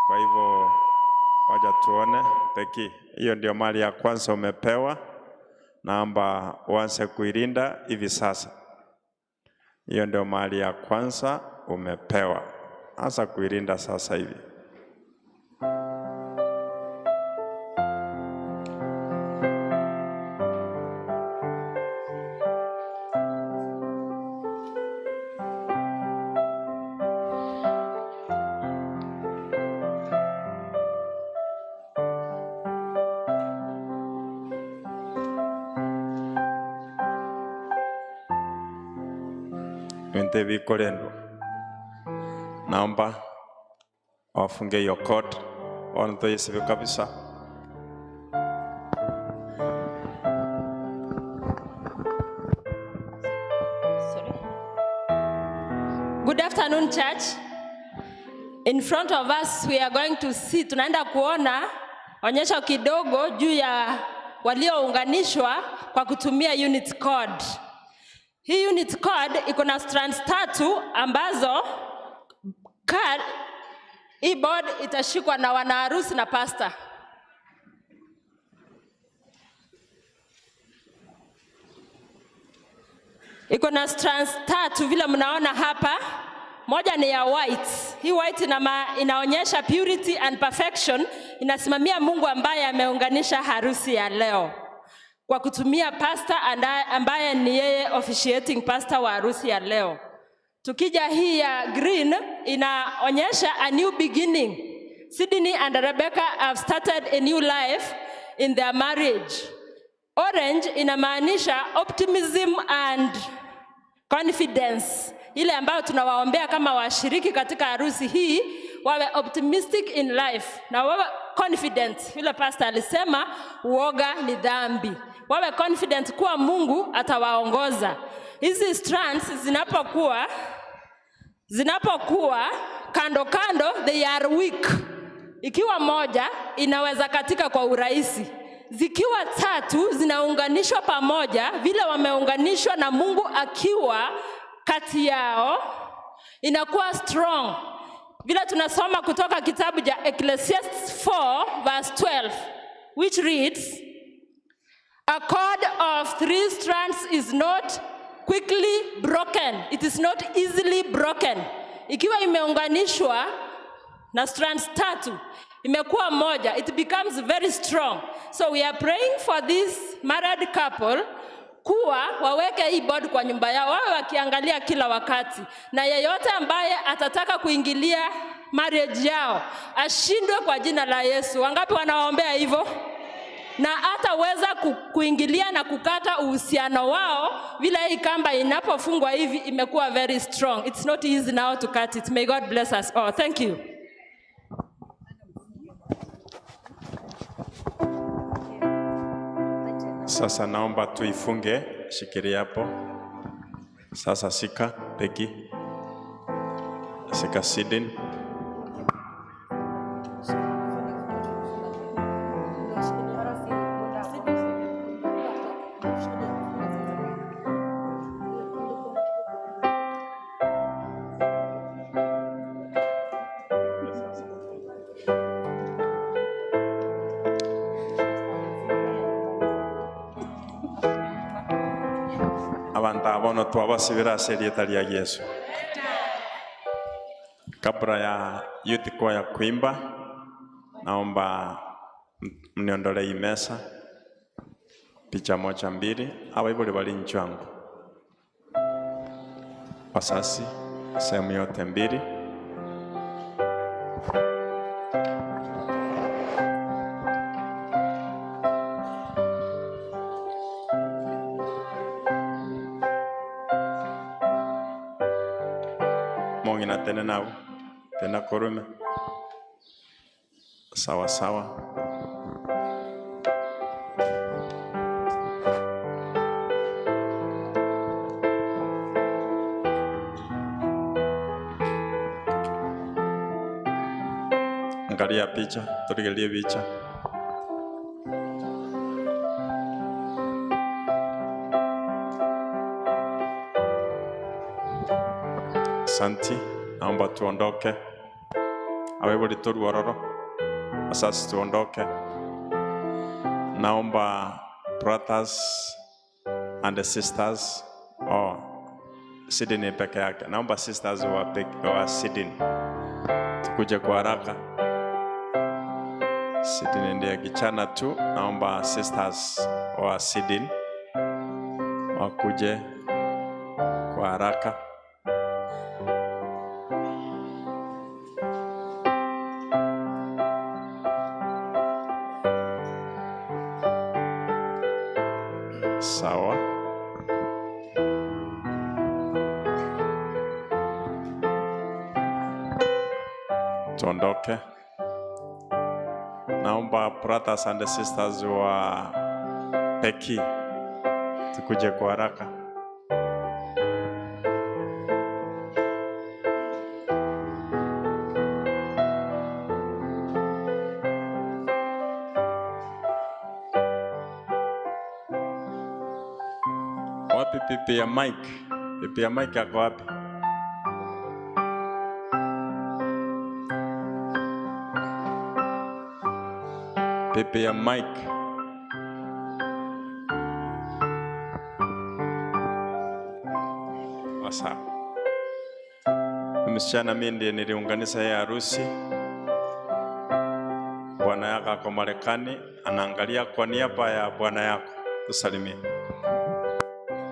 Kwa hivyo waja tuone. Peki, hiyo ndio mali ya kwanza umepewa. Naomba uanze kuilinda hivi sasa. Hiyo ndio mali ya kwanza umepewa. Anza kuilinda sasa hivi. Wente vikolendo. Naomba wafunge hiyo code. Wanto yesiwe kabisa. Sorry. Good afternoon, church. In front of us we are going to see, tunaenda kuona onyesho kidogo juu ya waliounganishwa kwa kutumia unit code. Hii unit code iko na strands 3 ambazo hii board itashikwa na wanaharusi na pastor. Iko na strands 3 vile mnaona hapa. Moja ni ya white. Hii white inaonyesha purity and perfection. Inasimamia Mungu ambaye ameunganisha harusi ya leo kwa kutumia pastor ambaye ni yeye officiating pastor wa harusi ya leo. Tukija hii ya green inaonyesha a new beginning. Sydney and Rebecca have started a new life in their marriage. Orange inamaanisha optimism and confidence. Ile ambayo tunawaombea kama washiriki katika harusi hii wawe optimistic in life na wawe confident. Ile pastor alisema uoga ni dhambi. Wawe confident kuwa Mungu atawaongoza. Hizi strands zinapokuwa kando kando, they are weak. Ikiwa moja inaweza katika kwa urahisi. Zikiwa 3 zinaunganishwa pamoja vile wameunganishwa na Mungu akiwa kati yao inakuwa strong. Vile tunasoma kutoka kitabu cha Ecclesiastes 4 verse 12, which reads, a cord of 3 strands is not quickly broken. It is not easily broken. Ikiwa imeunganishwa na strands 3, imekuwa moja, it becomes very strong. So we are praying for this married couple kuwa waweke hii board kwa nyumba yao, wawe wakiangalia kila wakati, na yeyote ambaye atataka kuingilia marriage yao ashindwe kwa jina la Yesu. Wangapi wanawaombea hivyo? Na hataweza kuingilia na kukata uhusiano wao, vile hii kamba inapofungwa hivi imekuwa very strong. It's not easy now to cut it. May God bless us all. Thank you. Sasa naomba tuifunge, shikilia hapo. Sasa sika Peggy, sika Sidin. Abantu abono twabasibira serieta lya Yesu. Kabla ya youth choir kuimba, naomba mniondole hii mesa picha moja mbili. Abaibuli bali nchwangu, wasasi sehemu yote mbili. Mongina tena nao tena korume sawa sawa. Angalia picha, tuligelie picha. Santi, naomba tuondoke. Awebuli turu waroro, asasi tuondoke. Naomba brothers and sisters, Sidini peke yake. Naomba sisters wa Sidini tukuje kwa haraka. Sidini ndiye kichana tu. Naomba sisters wa Sidini wakuje kwa haraka. Sawa. Tuondoke. Naomba brothers and sisters wa Peki tukuje kwa haraka. Wapi pipi ya Mike? Pipi ya Mike yako wapi? Pipi ya Mike. Wasa. Msichana mimi ndiye niliunganisha ya harusi. Bwana yako ako Marekani, anaangalia kwa niaba ya bwana yako. Tusalimie.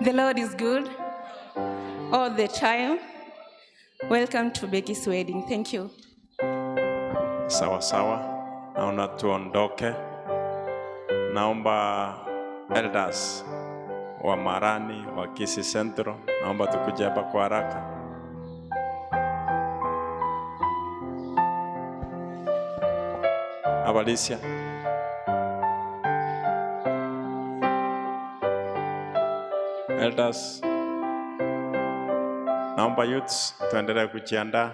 The Lord is good all the time. Welcome to Becky's wedding. Thank you. Sawa sawa. Naona tuondoke. Naomba elders wa Marani wa Kisii Central, naomba tukuje hapa kwa haraka. Abalicia. Elders. Naomba youths tuendelee kujiandaa.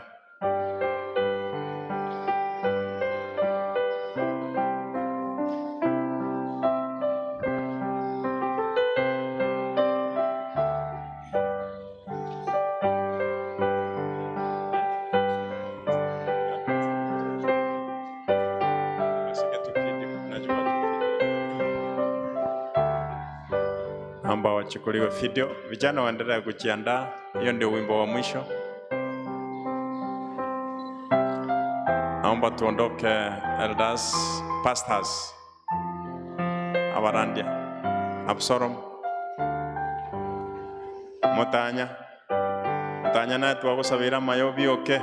naomba wachukuliwe video. Vijana waendelee kujiandaa, hiyo ndio wimbo wa mwisho. Naomba tuondoke elders, pastors, Abarandia, Absalom, Mutanya na twagusabira mayobi oke.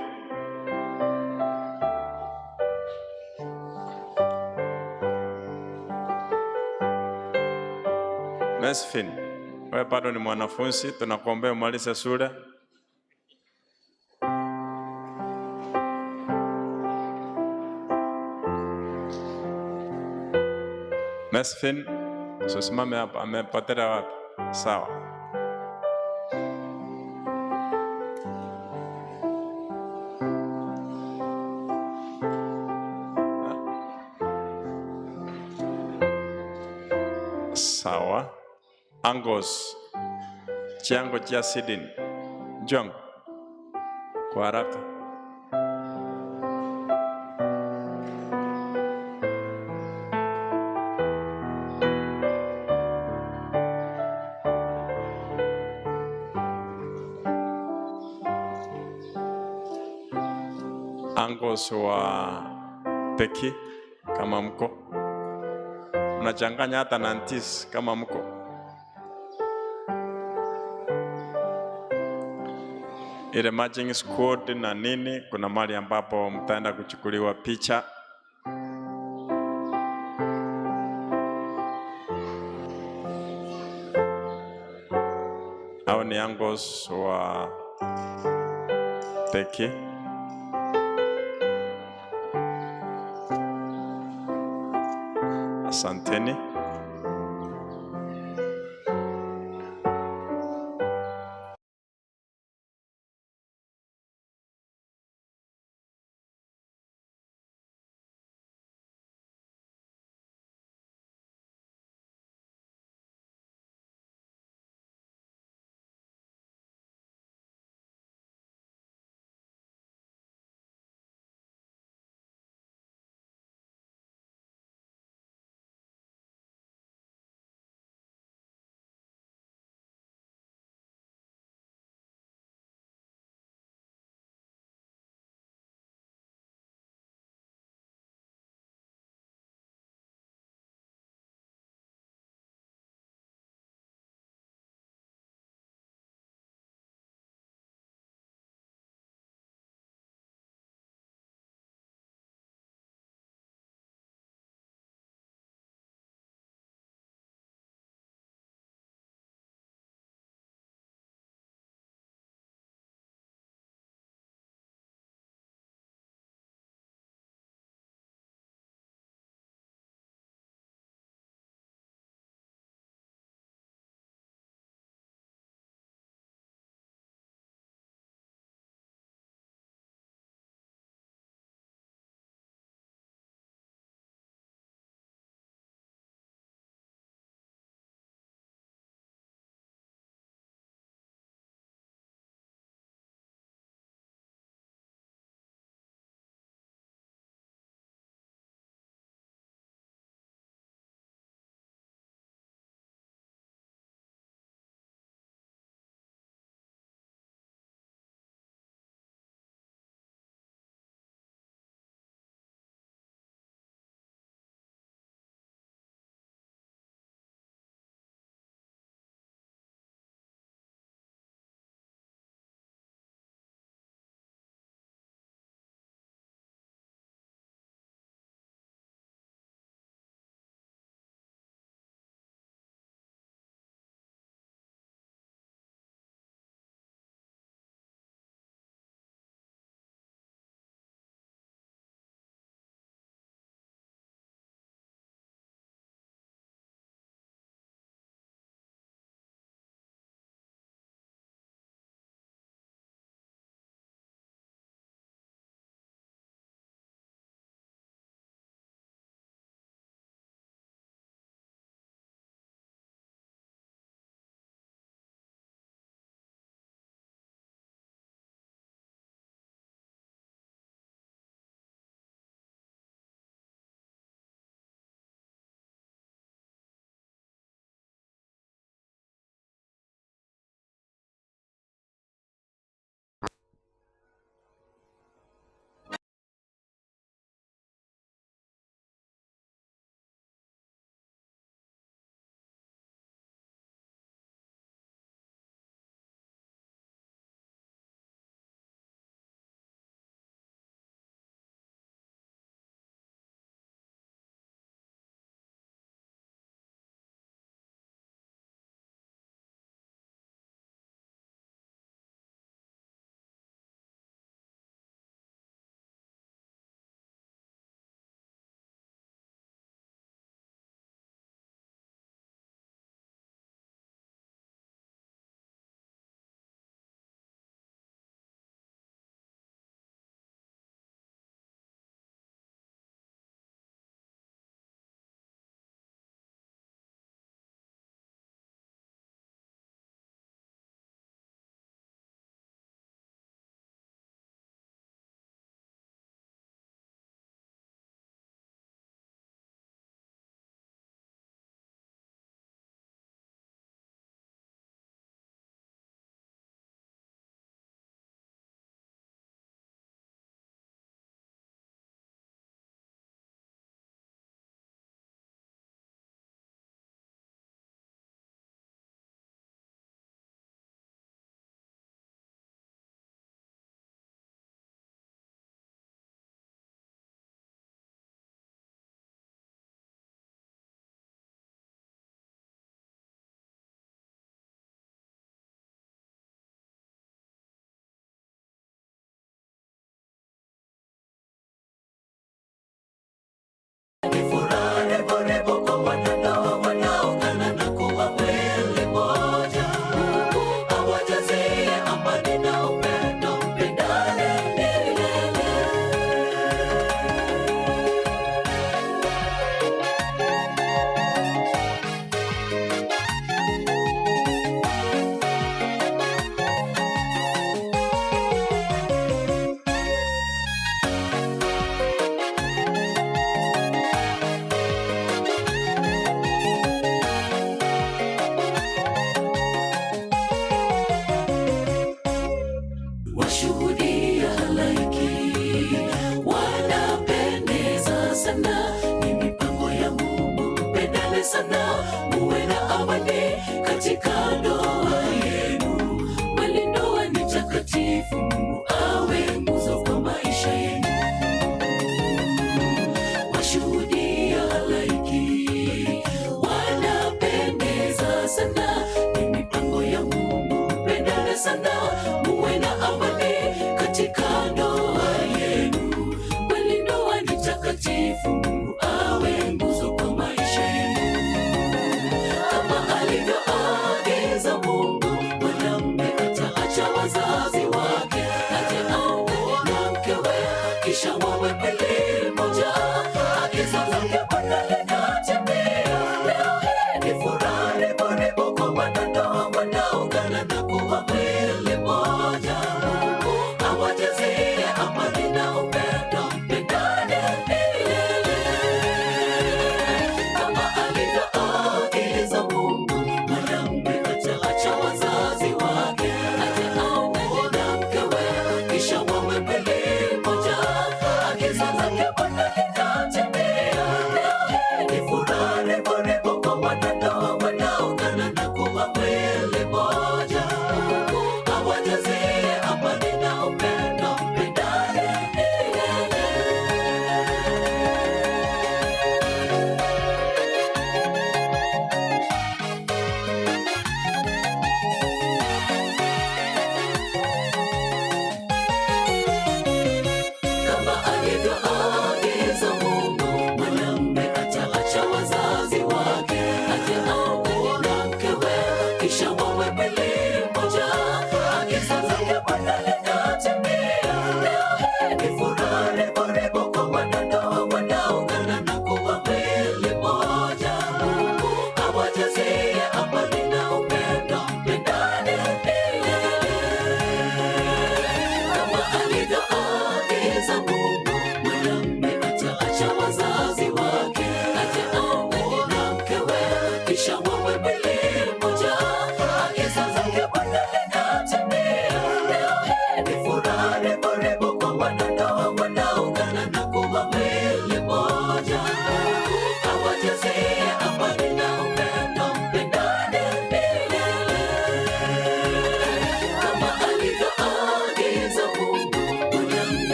Mesfin, wewe bado ni mwanafunzi, tunakuombea umalize shule. Mesfin, usisimame hapa, amepotea wapi? Sawa. Sawa. Angos, Chiango cha Sidin, Jong, kwa haraka. Angos wa Peki, kama mko. Unachanganya hata na Ntis kama mko. Ile marching squad na nini, kuna mahali ambapo mtaenda kuchukuliwa picha. Hao ni Angos wa Peki. Asanteni. kisha wawe kweli